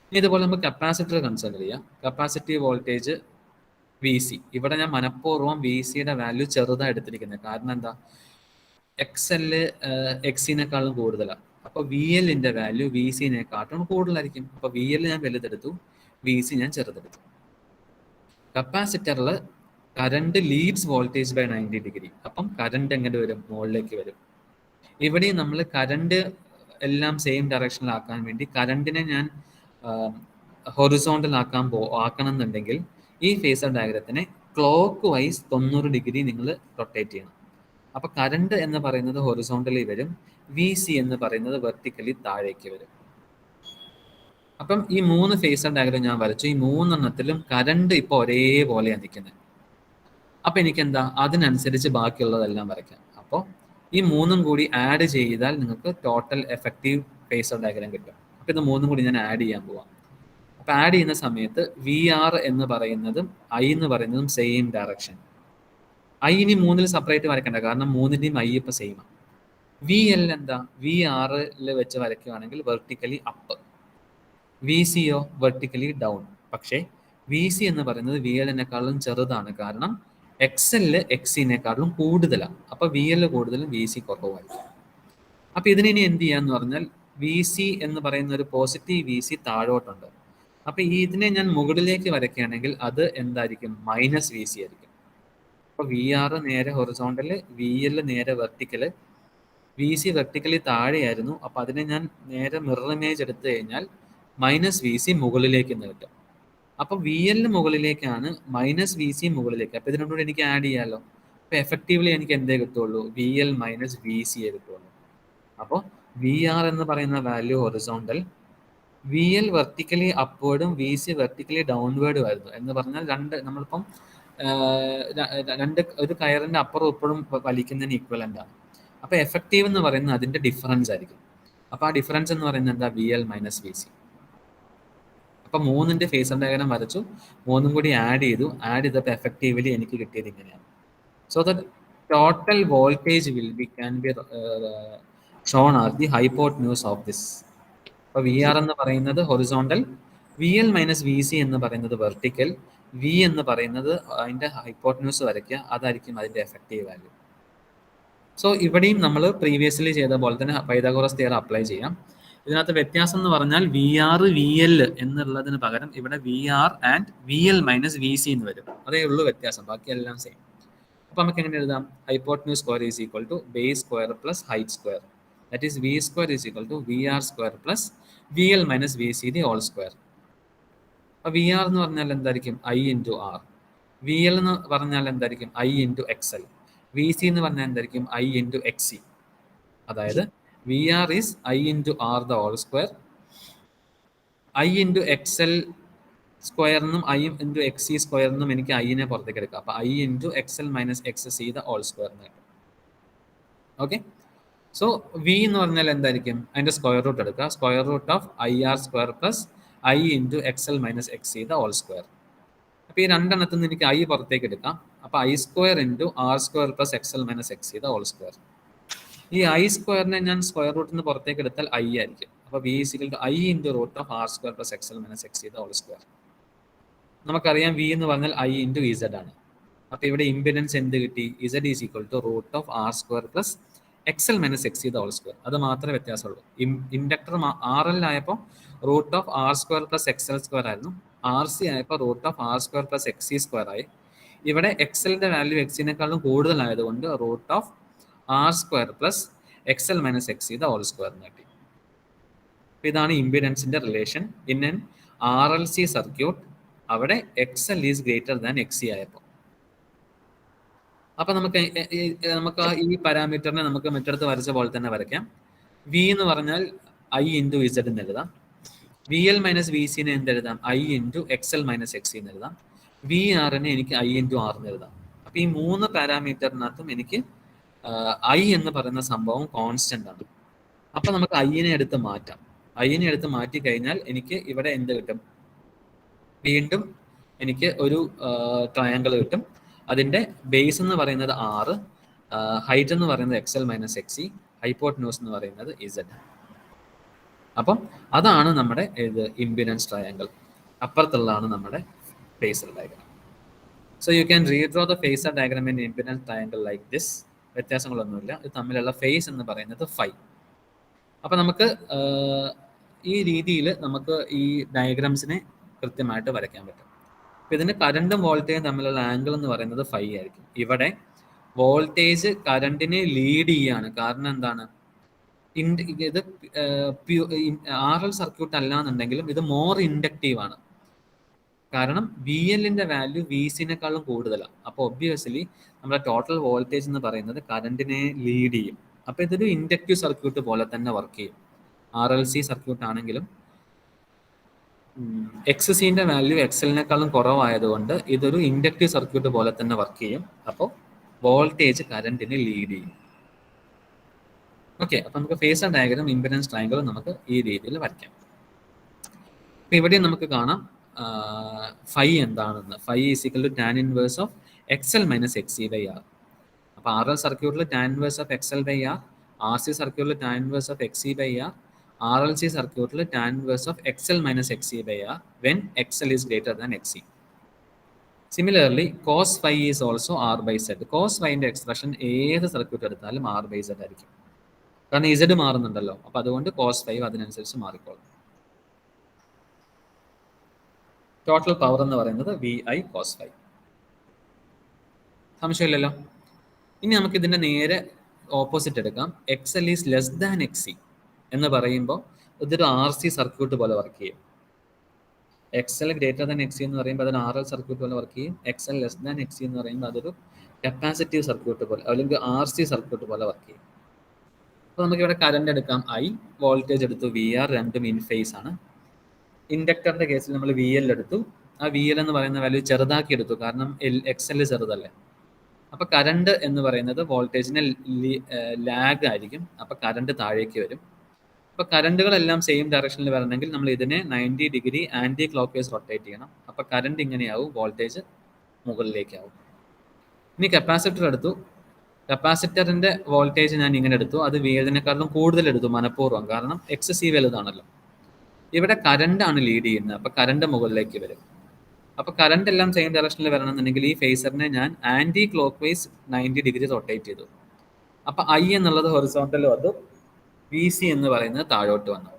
ഇനി ഇതുപോലെ നമുക്ക് കപ്പാസിറ്റർ കൺസിഡർ ചെയ്യാം. Capacitive voltage VC. ഇവിടെ ഞാൻ മനഃപൂർവ്വം VCയുടെ വാല്യൂ ചെറുതാണ് എടുത്തിരിക്കുന്നത്. കാരണം എന്താ? XL XCനേക്കാളും കൂടുതലാണ്. അപ്പോൾ VLന്റെ വാല്യൂ VCനേക്കാട്ടും കൂടുതലായിരിക്കും. അപ്പോൾ VL ഞാൻ വലുതെടുത്തു, VC ഞാൻ ചെറുതെടുത്തു. കപ്പാസിറ്ററിൽ current leads voltage by 90 degree. അപ്പം കറണ്ട് എങ്ങനെ വരും? മുകളിലേക്ക് വരും. ഇവിടെയും നമ്മൾ കറണ്ട് എല്ലാം സെയിം ഡയറക്ഷനിലാക്കാൻ വേണ്ടി കറണ്ടിനെ ഞാൻ ഹൊറിസോണ്ടൽ ആക്കണം എന്നുണ്ടെങ്കിൽ ഈ ഫേസർ ഡയഗ്രത്തിനെ ക്ലോക്ക് വൈസ് 90 ഡിഗ്രി നിങ്ങൾ റൊട്ടേറ്റ് ചെയ്യണം. അപ്പോൾ കറണ്ട് എന്ന് പറയുന്നത് ഹൊറിസോണ്ടലി വരും, VC എന്ന് പറയുന്നത് വെർട്ടിക്കലി താഴേക്ക് വരും. അപ്പം ഈ മൂന്ന് ഫേസർ ഡയഗ്രം ഞാൻ വരച്ചു. ഈ മൂന്നെണ്ണത്തിലും കറണ്ട് ഇപ്പോൾ ഒരേപോലെയാണ് നിൽക്കുന്നത്. അപ്പം എനിക്കെന്താ? അതിനനുസരിച്ച് ബാക്കിയുള്ളതെല്ലാം വരയ്ക്കാം. അപ്പോൾ ഈ മൂന്നും കൂടി ആഡ് ചെയ്താൽ നിങ്ങൾക്ക് ടോട്ടൽ എഫക്റ്റീവ് ഫേസർ ഡയഗ്രം കിട്ടും. അപ്പോൾ ഇത് മൂന്നും കൂടി ഞാൻ ആഡ് ചെയ്യാൻ പോവാം. അപ്പോൾ ആഡ് ചെയ്യുന്ന സമയത്ത് VR എന്ന് പറയുന്നതും I എന്ന് പറയുന്നതും സെയിം ഡയറക്ഷൻ. I ഇനി മൂന്നിൽ സെപ്പറേറ്റ് വരയ്ക്കണ്ട, കാരണം മൂന്നിൻ്റെയും I ഇപ്പോൾ സെയിമാണ്. VL എന്താ? VR-ൽ വെച്ച് വരയ്ക്കുകയാണെങ്കിൽ വെർട്ടിക്കലി അപ്പ്, VC-യോ വെർട്ടിക്കലി ഡൗൺ. പക്ഷേ VC എന്ന് പറയുന്നത് VL-നെക്കാളും ചെറുതാണ്, കാരണം XL XC-നെക്കാളും കൂടുതലാണ്. അപ്പോൾ VL കൂടുതലും VC കുറവായിരിക്കും. അപ്പോൾ ഇതിനി എന്ത് ചെയ്യാന്ന് പറഞ്ഞാൽ VC എന്ന് പറയുന്ന ഒരു പോസിറ്റീവ് VC താഴോട്ടുണ്ട്. അപ്പോൾ ഇതിനെ ഞാൻ മുകളിലേക്ക് വരയ്ക്കുകയാണെങ്കിൽ അത് എന്തായിരിക്കും? -VC ആയിരിക്കും. അപ്പോൾ VR നേരെ ഹൊറിസോണ്ടൽ, VL നേരെ വെർട്ടിക്കൽ, VC വെർട്ടിക്കലി താഴെയായിരുന്നു. അപ്പോൾ അതിനെ ഞാൻ നേരെ മിറർ ഇമേജ് എടുത്തു കഴിഞ്ഞാൽ -VC മുകളിലേക്ക് കിട്ടും. അപ്പോൾ VL മുകളിലേക്കാണ്, -VC മുകളിലേക്ക്. അപ്പോൾ ഇതിനോട് എനിക്ക് ആഡ് ചെയ്യാമല്ലോ. അപ്പോൾ എഫക്റ്റീവ്ലി എനിക്ക് എന്തേ കിട്ടുള്ളൂ? VL - VC കിട്ടുള്ളൂ. അപ്പോൾ VR എന്ന് പറയുന്ന വാല്യൂ ഹൊറിസോണ്ടൽ, VL വെർട്ടിക്കലി അപ്വേർഡും VC വെർട്ടിക്കലി ഡൗൺവേർഡും ആയിരുന്നു. എന്ന് പറഞ്ഞാൽ നമ്മളിപ്പം ഒരു കയറിൻ്റെ അപ്പുറം ഇപ്പുറം വലിക്കുന്നതിന് ഈക്വലൻ്റ് ആണ്. അപ്പോൾ എഫക്റ്റീവ് എന്ന് പറയുന്നത് അതിൻ്റെ ഡിഫറൻസ് ആയിരിക്കും. അപ്പോൾ ആ ഡിഫറൻസ് എന്ന് പറയുന്നത് എന്താ? VL - VC. അപ്പോൾ മൂന്നിൻ്റെ ഫേസർ ഡയഗ്രം വരച്ചു, മൂന്നും കൂടി ആഡ് ചെയ്തപ്പോൾ എഫക്റ്റീവ്ലി എനിക്ക് കിട്ടിയത് ഇങ്ങനെയാണ്. So the total voltage can be shown as the hypotenuse of this. അപ്പോൾ VR എന്ന് പറയുന്നത് ഹൊറിസോണ്ടൽ, VL - VC എന്ന് പറയുന്നത് വെർട്ടിക്കൽ, V എന്ന് പറയുന്നത് അതിൻ്റെ ഹൈപ്പോട്ടന്യൂസ് വരയ്ക്കുക, അതായിരിക്കും അതിൻ്റെ എഫക്റ്റീവ് വാല്യൂ. സോ ഇവിടെയും നമ്മൾ പ്രീവിയസ്ലി ചെയ്ത പോലെ തന്നെ പൈതഗോറസ് തിയറം അപ്ലൈ ചെയ്യാം. ഇതിനകത്ത് വ്യത്യാസം എന്ന് പറഞ്ഞാൽ VR VL എന്നുള്ളതിന് പകരം ഇവിടെ VR ആൻഡ് VL - VC എന്ന് വരും. അതേ ഉള്ളൂ വ്യത്യാസം, ബാക്കിയെല്ലാം സെയിം. അപ്പോൾ നമുക്ക് എങ്ങനെ എഴുതാം? Hypotenuse square is equal to base square plus height square. That is V square is equal to VR square plus VL - VC the whole square. അപ്പോൾ VR എന്ന് പറഞ്ഞാൽ എന്തായിരിക്കും? I into R. VL എന്ന് പറഞ്ഞാൽ എന്തായിരിക്കും? I into XL. VC എന്ന് പറഞ്ഞാൽ എന്തായിരിക്കും? I into XC. അതായത് VR is I into R the whole square. I into XL square എന്നും I into XC സ്ക്വയർ എന്നും എനിക്ക് I-നെ പുറത്തേക്ക് എടുക്കാം. അപ്പോൾ I into XL - XC the whole square എന്ന് കിട്ടും. ഓക്കെ. സോ V എന്ന് പറഞ്ഞാൽ എന്തായിരിക്കും? അതിൻ്റെ സ്ക്വയർ റൂട്ട് എടുക്കുക. Square root of IR square plus I into XL - XC the whole square. അപ്പോൾ ഈ രണ്ടെണ്ണത്തിൽ നിന്ന് എനിക്ക് I പുറത്തേക്ക് എടുക്കാം. അപ്പോൾ I square into R square plus XL - XC the whole square. ഈ I സ്ക്വയറിനെ ഞാൻ സ്ക്വയർ റൂട്ടിൽ നിന്ന് പുറത്തേക്ക് എടുത്താൽ I ആയിരിക്കും. അപ്പോൾ V is equal to I into root of R square plus XL - XC the whole square. നമുക്കറിയാം V എന്ന് പറഞ്ഞാൽ I into Z ആണ്. അപ്പോൾ ഇവിടെ ഇംപിഡൻസ് എന്ത് കിട്ടി? Z is equal to root of R square plus XL - XC the whole square. അത് മാത്രമേ വ്യത്യാസമുള്ളൂ. ഇൻഡക്ടർ RL ആയപ്പോൾ root of R square plus XL square ആയിരുന്നു. RC ആയപ്പോൾ root of R square plus XC square ആയി. ഇവിടെ XLന്റെ value XC-നെക്കാളും കൂടുതലായതുകൊണ്ട് root of R square plus XL - XC the whole square എന്ന് കിട്ടി. ഇതാണ് ഇംപിഡൻസിന്റെ relation in an RLC circuit. അവിടെ XL is greater than XC ആയപ്പോൾ. അപ്പം നമുക്ക് ഈ പാരാമീറ്ററിനെ നമുക്ക് മറ്റടുത്ത് വരച്ച പോലെ തന്നെ വരയ്ക്കാം. V എന്ന് പറഞ്ഞാൽ I into Z എന്ന് എഴുതാം. VL - VC-നെ എന്തെഴുതാം? I into XL - XC എന്ന് എഴുതാം. VR-നെ എനിക്ക് I into R എന്ന് എഴുതാം. അപ്പം ഈ മൂന്ന് പാരാമീറ്ററിനകത്തും എനിക്ക് I എന്ന് പറയുന്ന സംഭവം കോൺസ്റ്റന്റ് ആണ്. അപ്പം നമുക്ക് I-നെ എടുത്ത് മാറ്റാം. I-നെ എടുത്ത് മാറ്റി കഴിഞ്ഞാൽ എനിക്ക് ഇവിടെ എന്ത് കിട്ടും? വീണ്ടും എനിക്ക് ഒരു ട്രയാങ്കിൾ കിട്ടും. അതിൻ്റെ ബേസ് എന്ന് പറയുന്നത് R, ഹൈറ്റ് എന്ന് പറയുന്നത് XL - XC, ഹൈപ്പോട്ടന്യൂസ് എന്ന് പറയുന്നത് Z. അപ്പം അതാണ് നമ്മുടെ ഇംപിഡൻസ് ട്രയാങ്കിൾ. അപ്പുറത്തുള്ളതാണ് നമ്മുടെ phasor diagram. So you can redraw the phasor diagram in impedance triangle like this. വ്യത്യാസങ്ങളൊന്നുമില്ല. ഇത് തമ്മിലുള്ള ഫേസ് എന്ന് പറയുന്നത് φ. അപ്പം നമുക്ക് ഈ രീതിയിൽ നമുക്ക് ഈ ഡയഗ്രാംസിനെ കൃത്യമായിട്ട് വരയ്ക്കാൻ പറ്റും. അപ്പം ഇതിന് കറണ്ടും വോൾട്ടേജും തമ്മിലുള്ള ആംഗിൾ എന്ന് പറയുന്നത് φ ആയിരിക്കും. ഇവിടെ വോൾട്ടേജ് കറണ്ടിനെ ലീഡ് ചെയ്യാണ്. കാരണം എന്താണ്? ഇത് RL സർക്യൂട്ട് അല്ല എന്നുണ്ടെങ്കിലും ഇത് മോർ ഇൻഡക്റ്റീവ് ആണ്. കാരണം VL-ന്റെ വാല്യൂ VC-നെക്കാളും കൂടുതലാണ്. അപ്പോൾ ഒബ്വിയസ്ലി നമ്മുടെ ടോട്ടൽ വോൾട്ടേജ് എന്ന് പറയുന്നത് കറണ്ടിനെ ലീഡ് ചെയ്യും. അപ്പോൾ ഇതൊരു ഇൻഡക്റ്റീവ് സർക്യൂട്ട് പോലെ തന്നെ വർക്ക് ചെയ്യും. RLC സർക്യൂട്ട് ആണെങ്കിലും XC-ന്റെ വാല്യൂ XL-നെക്കാളും കുറവായതുകൊണ്ട് ഇതൊരു ഇൻഡക്റ്റീവ് സർക്യൂട്ട് പോലെ തന്നെ വർക്ക് ചെയ്യും. അപ്പോൾ വോൾട്ടേജ് കറണ്ടിനെ ലീഡ് ചെയ്യും. ഓക്കെ. അപ്പം നമുക്ക് ഫേസർ ഡയഗ്രാം ഇംപിഡൻസ് ട്രയാങ്കിൾ നമുക്ക് ഈ രീതിയിൽ വരയ്ക്കാം. ഇവിടെ നമുക്ക് കാണാം ഫൈ എന്താണെന്ന്. Phi is equal to tan inverse of X L minus X E by R. അപ്പോൾ ആർ എൽ സർക്യൂട്ടിൽ tan inverse of X L by R C സർക്യൂട്ടിൽ tan inverse of X E by R L C സർക്യൂട്ടിൽ tan inverse of X L minus X E by when X L is greater than X E. Similarly cos phi is also R by Z. Cos ഫൈൻ്റെ expression ഏത് circuit എടുത്താലും R by Z ആയിരിക്കും. കാരണം Z മാറുന്നുണ്ടല്ലോ, അപ്പോൾ അതുകൊണ്ട് cos five അതിനനുസരിച്ച് മാറിക്കോളും. Total power എന്ന് പറയുന്നത് വി ഐ കോസ് ഫൈവ്. സംശയമില്ലല്ലോ. ഇനി നമുക്ക് ഇതിന്റെ നേരെ ഓപ്പോസിറ്റ് എടുക്കാം. X L is less than X C എന്ന് പറയുമ്പോൾ ഇതൊരു ആർ സി സർക്യൂട്ട് പോലെ വർക്ക് ചെയ്യും. X L greater than X C എന്ന് പറയുമ്പോൾ അതൊരു ആർ എൽ സർക്യൂട്ട് പോലെ വർക്ക് ചെയ്യും. X L less than X C എന്ന് പറയുമ്പോൾ അതൊരു കപ്പാസിറ്റീവ് സർക്യൂട്ട് പോലെ അല്ലെങ്കിൽ ആർ സി സർക്യൂട്ട് പോലെ വർക്ക് ചെയ്യും. അപ്പോൾ നമുക്ക് ഇവിടെ കറണ്ട് എടുക്കാം ഐ, വോൾട്ടേജ് എടുത്തു വി ആർ, രണ്ടും ഇൻ ഫേസ് ആണ്. ഇൻഡക്ടറിന്റെ കേസിൽ നമ്മൾ വി എൽ എടുത്തു. ആ വി എൽ എന്ന് പറയുന്ന വാല്യൂ ചെറുതാക്കി എടുത്തു, കാരണം എക്സ് എൽ ചെറുതല്ലേ. അപ്പൊ കറണ്ട് എന്ന് പറയുന്നത് വോൾട്ടേജിന് ലാഗ് ആയിരിക്കും. അപ്പൊ കറണ്ട് താഴേക്ക് വരും. അപ്പൊ കറണ്ടുകളെല്ലാം സെയിം ഡയറക്ഷനിൽ വരണമെങ്കിൽ നമ്മൾ ഇതിനെ 90 degree anticlockwise rotate ചെയ്യണം. അപ്പൊ കറണ്ട് ഇങ്ങനെയാവും, വോൾട്ടേജ് മുകളിലേക്കാവും. ഇനി കപ്പാസിറ്റർ എടുത്തു. കപ്പാസിറ്ററിന്റെ വോൾട്ടേജ് ഞാൻ ഇങ്ങനെ എടുത്തു. അത് വി എല്ലിനെക്കാളും കൂടുതൽ എടുത്തു മനഃപൂർവ്വം, കാരണം എക്സ് സി വലുതാണല്ലോ. ഇവിടെ കറണ്ട് ആണ് ലീഡ് ചെയ്യുന്നത്, അപ്പൊ കറണ്ട് മുകളിലേക്ക് വരും. അപ്പൊ കറണ്ട് എല്ലാം സെയിം ഡയറക്ഷനിൽ വരണമെന്നുണ്ടെങ്കിൽ ഈ ഫേസറിനെ ഞാൻ anti clock vice 90 degree rotate ചെയ്തു. അപ്പൊ ഐ എന്നുള്ളത് ഹൊറിസോണ്ടൽ വന്നു, വി സി എന്ന് പറയുന്നത് താഴോട്ട് വന്നു.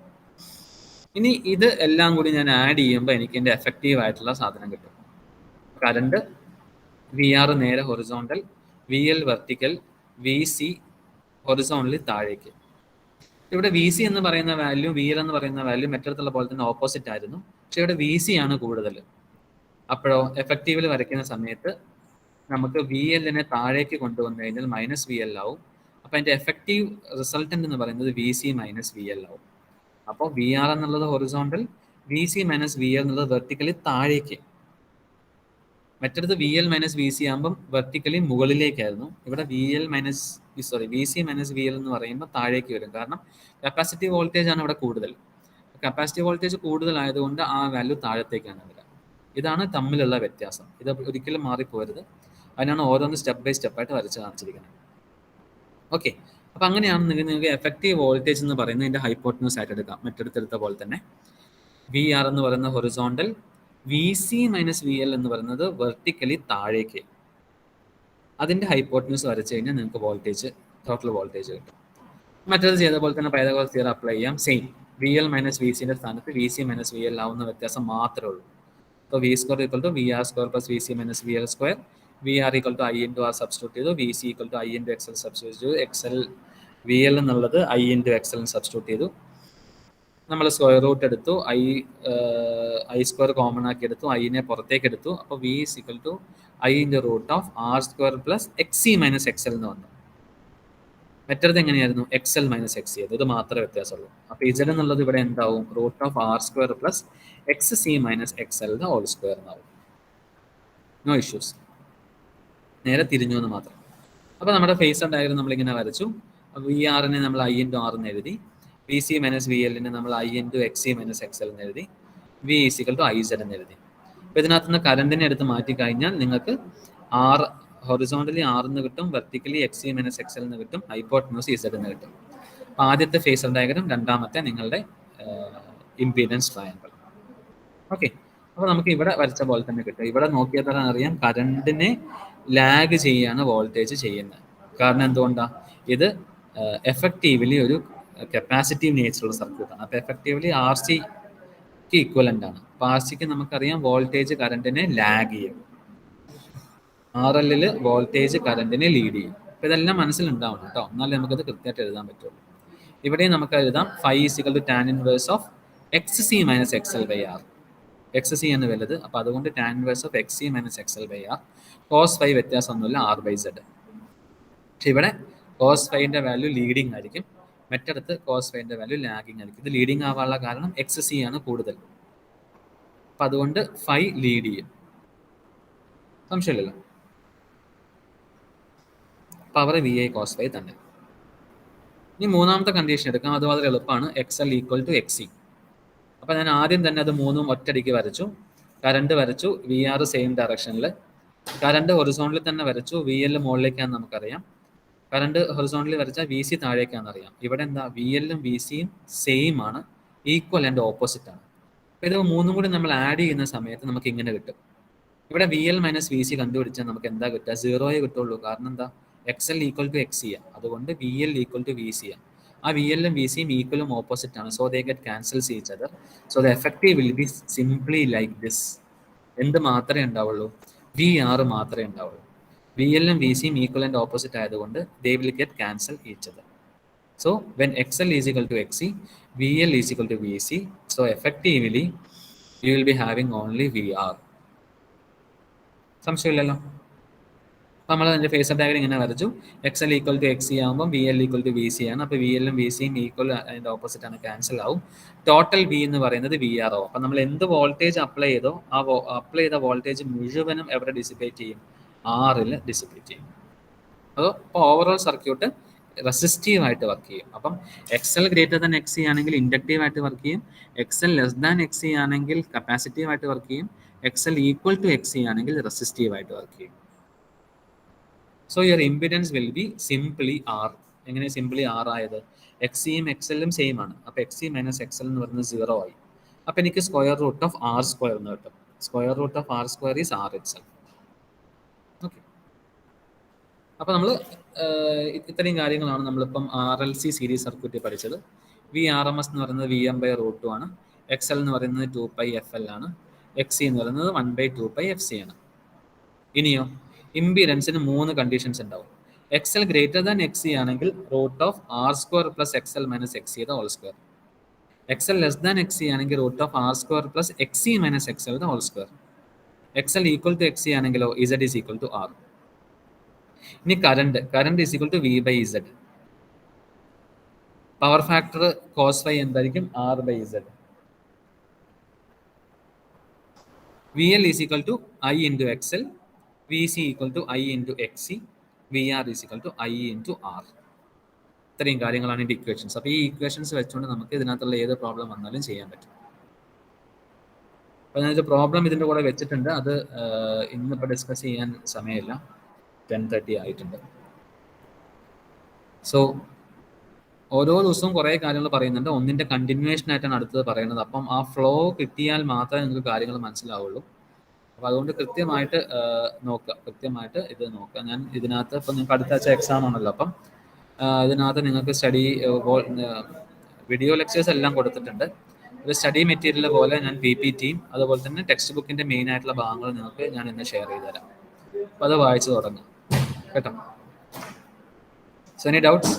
ഇനി ഇത് എല്ലാം കൂടി ഞാൻ ആഡ് ചെയ്യുമ്പോൾ എനിക്ക് എൻ്റെ എഫക്റ്റീവ് ആയിട്ടുള്ള സാധനം കിട്ടും. കറണ്ട് വി ആർ നേരെ horizontal, V L vertical, V C horizontally താഴേക്ക്. ഇവിടെ വി സി എന്ന് പറയുന്ന വാല്യൂ വി എൽ എന്ന് പറയുന്ന വാല്യൂ മറ്റിടത്തുള്ള പോലെ തന്നെ ഓപ്പോസിറ്റ് ആയിരുന്നു. പക്ഷെ ഇവിടെ വി സി ആണ് കൂടുതൽ. അപ്പോഴോ എഫക്റ്റീവിൽ വരയ്ക്കുന്ന സമയത്ത് നമുക്ക് വി എല്ലിനെ താഴേക്ക് കൊണ്ടുവന്നു കഴിഞ്ഞാൽ മൈനസ് വി എൽ ആവും. അപ്പോൾ അതിൻ്റെ എഫക്റ്റീവ് റിസൾട്ടൻ്റ് എന്ന് പറയുന്നത് V C minus V L ആവും. അപ്പോൾ വി ആർ എന്നുള്ളത് horizontal, V C minus V L എന്നുള്ളത് വെർട്ടിക്കലി താഴേക്ക്. മറ്റടുത്ത് V L minus V C ആകുമ്പം വെർട്ടിക്കലി മുകളിലേക്കായിരുന്നു. ഇവിടെ V L minus V C minus V L എന്ന് പറയുമ്പോൾ താഴേക്ക് വരും, കാരണം കപ്പാസിറ്റീവ് വോൾട്ടേജ് ആണ് ഇവിടെ കൂടുതൽ. കപ്പാസിറ്റീവ് വോൾട്ടേജ് കൂടുതലായതുകൊണ്ട് ആ വാല്യൂ താഴത്തേക്കാണ് വരിക. ഇതാണ് തമ്മിലുള്ള വ്യത്യാസം. ഇത് ഒരിക്കലും മാറിപ്പോരുത്. അതിനാണ് ഓരോന്ന് സ്റ്റെപ്പ് ബൈ സ്റ്റെപ്പായിട്ട് വരച്ച് കാണിച്ചിരിക്കുന്നത്. ഓക്കെ, അപ്പം അങ്ങനെയാണെന്നുണ്ടെങ്കിൽ നിങ്ങൾക്ക് എഫക്റ്റീവ് വോൾട്ടേജ് എന്ന് പറയുന്നത് ഇതിൻ്റെ ഹൈപ്പോട്ടന്യൂസ് ആയിട്ട് എടുക്കാം. മറ്റെടുത്തെടുത്ത പോലെ തന്നെ വി ആർ എന്ന് പറയുന്ന horizontal, V C minus V L എന്ന് പറയുന്നത് വെർട്ടിക്കലി താഴേക്ക്. അതിൻ്റെ ഹൈപ്പോട്ടന്യൂസ് വരച്ച് കഴിഞ്ഞാൽ നിങ്ങൾക്ക് വോൾട്ടേജ്, ടോട്ടൽ വോൾട്ടേജ് കിട്ടും. മറ്റേത് ചെയ്ത പോലെ തന്നെ പൈതഗോറസ് തിയറം അപ്ലൈ ചെയ്യാം. Same V L minus V സിൻ്റെ സ്ഥാനത്ത് V C minus V L ആവുന്ന വ്യത്യാസം മാത്രമേ ഉള്ളൂ. അപ്പോൾ V square equal to V R square plus V C minus V L square, V R equal to I into R substitute ചെയ്തു, V C equal to I into X L substitute ചെയ്തു, X L V L എന്നുള്ളത് I into X L substitute ചെയ്തു. നമ്മൾ square root എടുത്തു, I square common ആക്കി എടുത്തു, ഐനെ പുറത്തേക്ക് എടുത്തു. അപ്പോൾ V is equal to I into root of R square plus X C minus X L എന്ന് വന്നു. മറ്റേത് എങ്ങനെയായിരുന്നു? X L minus X C. ഇത് മാത്രമേ വ്യത്യാസമുള്ളൂ. അപ്പോൾ ഇസഡ് എന്നുള്ളത് ഇവിടെ എന്താവും? Root of R square plus X C minus X L whole square എന്നാവും. No issues. നേരെ തിരിഞ്ഞു എന്ന് മാത്രം. അപ്പോൾ നമ്മുടെ ഫേസർ ഡയഗ്രം നമ്മളിങ്ങനെ വരച്ചു. വി ആറിനെ നമ്മൾ ഐ ഇൻറ്റു ആർ എന്ന് എഴുതി, വി സി മൈനസ് വി എല്ലിനെ നമ്മൾ I into X C minus X L എന്ന് എഴുതി, V is equal to I Z എന്ന് എഴുതി. അപ്പോൾ ഇതിനകത്ത് നിന്ന് കറണ്ടിനെ എടുത്ത് മാറ്റി കഴിഞ്ഞാൽ നിങ്ങൾക്ക് ആർ ഹൊറിസോണ്ടലി ആർ എന്ന് കിട്ടും, vertically X C minus X L എന്ന് കിട്ടും, ഹൈപ്പോട്ടന്യൂസ് ഇസഡ് എന്ന് കിട്ടും. അപ്പോൾ ആദ്യത്തെ ഫേസർ ഡയഗ്രം, രണ്ടാമത്തെ നിങ്ങളുടെ ഇംപീഡൻസ് ട്രയാങ്കിൾ. ഓക്കെ, അപ്പോൾ നമുക്ക് ഇവിടെ വരച്ച പോലെ തന്നെ കിട്ടും. ഇവിടെ നോക്കിയാൽ തന്നെ അറിയാം കറണ്ടിനെ ലാഗ് ചെയ്യാണ് വോൾട്ടേജ് ചെയ്യുന്നത്. കാരണം എന്തുകൊണ്ടാണ്? ഇത് എഫക്റ്റീവ്ലി ഒരു കപ്പാസിറ്റീവ് നേച്ചറുള്ള സർക്യൂട്ടാണ്. അപ്പോൾ എഫക്റ്റീവ്ലി ആർ സിക്ക് ഈക്വലൻ്റ് ആണ്. അപ്പോൾ ആർ സിക്ക് നമുക്കറിയാം വോൾട്ടേജ് കറണ്ടിനെ ലാഗ് ചെയ്യും, ആർ എല്ലിൽ വോൾട്ടേജ് കറണ്ടിനെ ലീഡ് ചെയ്യും. അപ്പോൾ ഇതെല്ലാം മനസ്സിലുണ്ടാവണം കേട്ടോ, എന്നാലേ നമുക്കത് കൃത്യമായിട്ട് എഴുതാൻ പറ്റുള്ളൂ. ഇവിടെ നമുക്ക് എഴുതാം phi is equal to tan inverse of X C minus X L by R. X C ആണ് വലുത്, അപ്പോൾ അതുകൊണ്ട് tan inverse of X C minus X L by R. Cos phi വ്യത്യാസമൊന്നുമില്ല, ആർ ബൈ സെഡ്. പക്ഷെ ഇവിടെ കോസ് ഫൈൻ്റെ value leading ആയിരിക്കും, മറ്റിടത്ത് കോസ് ഫൈൻ്റെ വാല്യൂ ലാഗിങ് ആയിരിക്കും. ഇത് ലീഡിങ് ആവാനുള്ള കാരണം എക്സ് സി ആണ് കൂടുതൽ, അപ്പം അതുകൊണ്ട് ഫൈ ലീഡ് ചെയ്യും. സംശയമില്ലല്ലോ. Power V I cos phi തന്നെ. ഇനി മൂന്നാമത്തെ കണ്ടീഷൻ എടുക്കാം, അത് വളരെ എളുപ്പമാണ്. X L equal to X C. അപ്പോൾ ഞാൻ ആദ്യം തന്നെ അത് മൂന്നും ഒറ്റയടിക്ക് വരച്ചു. കറണ്ട് വരച്ചു, വി ആർ സെയിം ഡയറക്ഷനിൽ. കറണ്ട് ഹൊറിസോണ്ടലിൽ തന്നെ വരച്ചു, വി എൽ മുകളിലേക്കാണെന്ന് നമുക്കറിയാം. കറണ്ട് ഹൊറിസോണ്ടലി വരച്ചാൽ വി സി താഴേക്കാണെന്ന് അറിയാം. ഇവിടെ എന്താ, വി എല്ലും വി സിയും സെയിം ആണ്, ഈക്വൽ ആൻഡ് ഓപ്പോസിറ്റ് ആണ്. അപ്പോൾ ഇത് മൂന്നും കൂടി നമ്മൾ ആഡ് ചെയ്യുന്ന സമയത്ത് നമുക്ക് ഇങ്ങനെ കിട്ടും. ഇവിടെ V L minus V C കണ്ടുപിടിച്ചാൽ നമുക്ക് എന്താ കിട്ടുക, സീറോയെ കിട്ടുള്ളൂ. കാരണം എന്താ, X L equal to X C ആണ്. അതുകൊണ്ട് V L equal to V C ആണ്. ആ വി എല്ലും വി സിയും ഈക്വലും ഓപ്പോസിറ്റ് ആണ്. So they get cancels each other. So the effective will be simply like this. എന്ത് മാത്രമേ ഉണ്ടാവുള്ളൂ, വി ആർ മാത്രമേ ഉണ്ടാവുള്ളൂ. വി എല്ലും വി സിയും ഈക്വൽ ആൻഡ് ഓപ്പോസിറ്റ് ആയതുകൊണ്ട് they will get cancel each other. So when XL is equal to XC, VL is equal to VC. So effectively, you will be having only VR. സംശയമില്ലല്ലോ. അപ്പോൾ നമ്മൾ അതിൻ്റെ phasor diagram ഇങ്ങനെ വരച്ചു. XL equal to XC ആകുമ്പോൾ VL equal to VC ആണ്. അപ്പോൾ VLും VCയും equal, അതിൻ്റെ opposite ആണ്, ക്യാൻസൽ ആവും. ടോട്ടൽ V എന്ന് പറയുന്നത് VR ആവും. അപ്പോൾ നമ്മൾ എന്ത് വോൾട്ടേജ് അപ്ലൈ ചെയ്തോ ആ അപ്ലൈ ചെയ്ത വോൾട്ടേജ് മുഴുവനും എവിടെ ഡിസിപ്പേറ്റ് ചെയ്യും, ആറിൽ ഡിസിപ്പേറ്റ് ചെയ്യും. അപ്പോൾ ഓവറോൾ സർക്യൂട്ട് റെസിസ്റ്റീവ് ആയിട്ട് വർക്ക് ചെയ്യും. അപ്പം XL ഗ്രേറ്റർ ദാൻ XC ആണെങ്കിൽ ഇൻഡക്റ്റീവ് ആയിട്ട് വർക്ക് ചെയ്യും. XL ലെസ് ദാൻ XC ആണെങ്കിൽ കപ്പാസിറ്റീവ് ആയിട്ട് വർക്ക് ചെയ്യും. XL ഈക്വൽ ടു XC ആണെങ്കിൽ റെസിസ്റ്റീവ് ആയിട്ട് വർക്ക് ചെയ്യും. So your impedance will be simply R. എങ്ങനെ സിംപ്ലി R ആയത്, XCയും XLും സെയിം ആണ്. അപ്പോൾ XC മൈനസ് XL എന്ന് പറയുന്നത് 0 ആയി. അപ്പോൾ എനിക്ക് square root of R square എന്ന് കിട്ടും. Square root of R square is R itself. Okay. അപ്പോൾ നമ്മൾ ഇത്രയും കാര്യങ്ങളാണ് നമ്മളിപ്പം RLC സീരീസ് സർക്യൂട്ടിൽ പഠിച്ചത്. VRMS എന്ന് പറയുന്നത് VM/√2 ആണ്. XL എന്ന് പറയുന്നത് 2πFL ആണ്. XC എന്ന് പറയുന്നത് 1/2πFC ആണ്. ഇനിയോ ഇംപീഡൻസിന് 3 കണ്ടീഷൻസ് ഉണ്ടാവും. XL ഗ്രേറ്റർ ദാൻ XC ആണെങ്കിൽ root of R square plus XL minus XC the whole square. XL less than XC ആണെങ്കിൽ root of R square plus XC minus XL the whole square. XL equal to XC ആണെങ്കിലോ Z is equal to R. ഇനി current is equal to V by Z. Power factor cos phi എന്തായിരിക്കും, R/Z. VL is equal to I into XL, VC equal to I into XC, VR is equal to I into R. ഇത്രയും കാര്യങ്ങളാണ് ഇതിൻ്റെ equations. അപ്പോൾ ഈ equations വെച്ചുകൊണ്ട് നമുക്ക് ഇതിനകത്തുള്ള ഏത് പ്രോബ്ലം വന്നാലും ചെയ്യാൻ പറ്റും. അപ്പോൾ ഞാനൊരു പ്രോബ്ലം ഇതിൻ്റെ കൂടെ വെച്ചിട്ടുണ്ട്. അത് ഇന്നിപ്പോൾ ഡിസ്കസ് ചെയ്യാൻ സമയമില്ല, 10:30 ആയിട്ടുണ്ട്. സോ ഓരോ ദിവസവും കുറേ കാര്യങ്ങൾ പറയുന്നുണ്ട്. ഒന്നിൻ്റെ കണ്ടിന്യൂവേഷൻ ആയിട്ടാണ് അടുത്തത് പറയുന്നത്. അപ്പം ആ ഫ്ലോ കിട്ടിയാൽ മാത്രമേ നിങ്ങൾക്ക് കാര്യങ്ങൾ മനസ്സിലാവുള്ളൂ. അപ്പോൾ അതുകൊണ്ട് കൃത്യമായിട്ട് കൃത്യമായിട്ട് ഇത് നോക്കുക. ഞാൻ ഇതിനകത്ത് ഇപ്പം നിങ്ങൾക്ക് അടുത്ത ആഴ്ച എക്സാം ആണല്ലോ, അപ്പം ഇതിനകത്ത് നിങ്ങൾക്ക് സ്റ്റഡി വീഡിയോ ലെക്ചേഴ്സ് എല്ലാം കൊടുത്തിട്ടുണ്ട്. ഒരു സ്റ്റഡി മെറ്റീരിയൽ പോലെ ഞാൻ PPTയും അതുപോലെ തന്നെ ടെക്സ്റ്റ് ബുക്കിൻ്റെ മെയിൻ ആയിട്ടുള്ള ഭാഗങ്ങൾ നിങ്ങൾക്ക് ഞാൻ ഇന്ന് ഷെയർ ചെയ്ത് തരാം. അപ്പോൾ അത് വായിച്ചു തുടങ്ങും കേട്ടോ. So any doubts?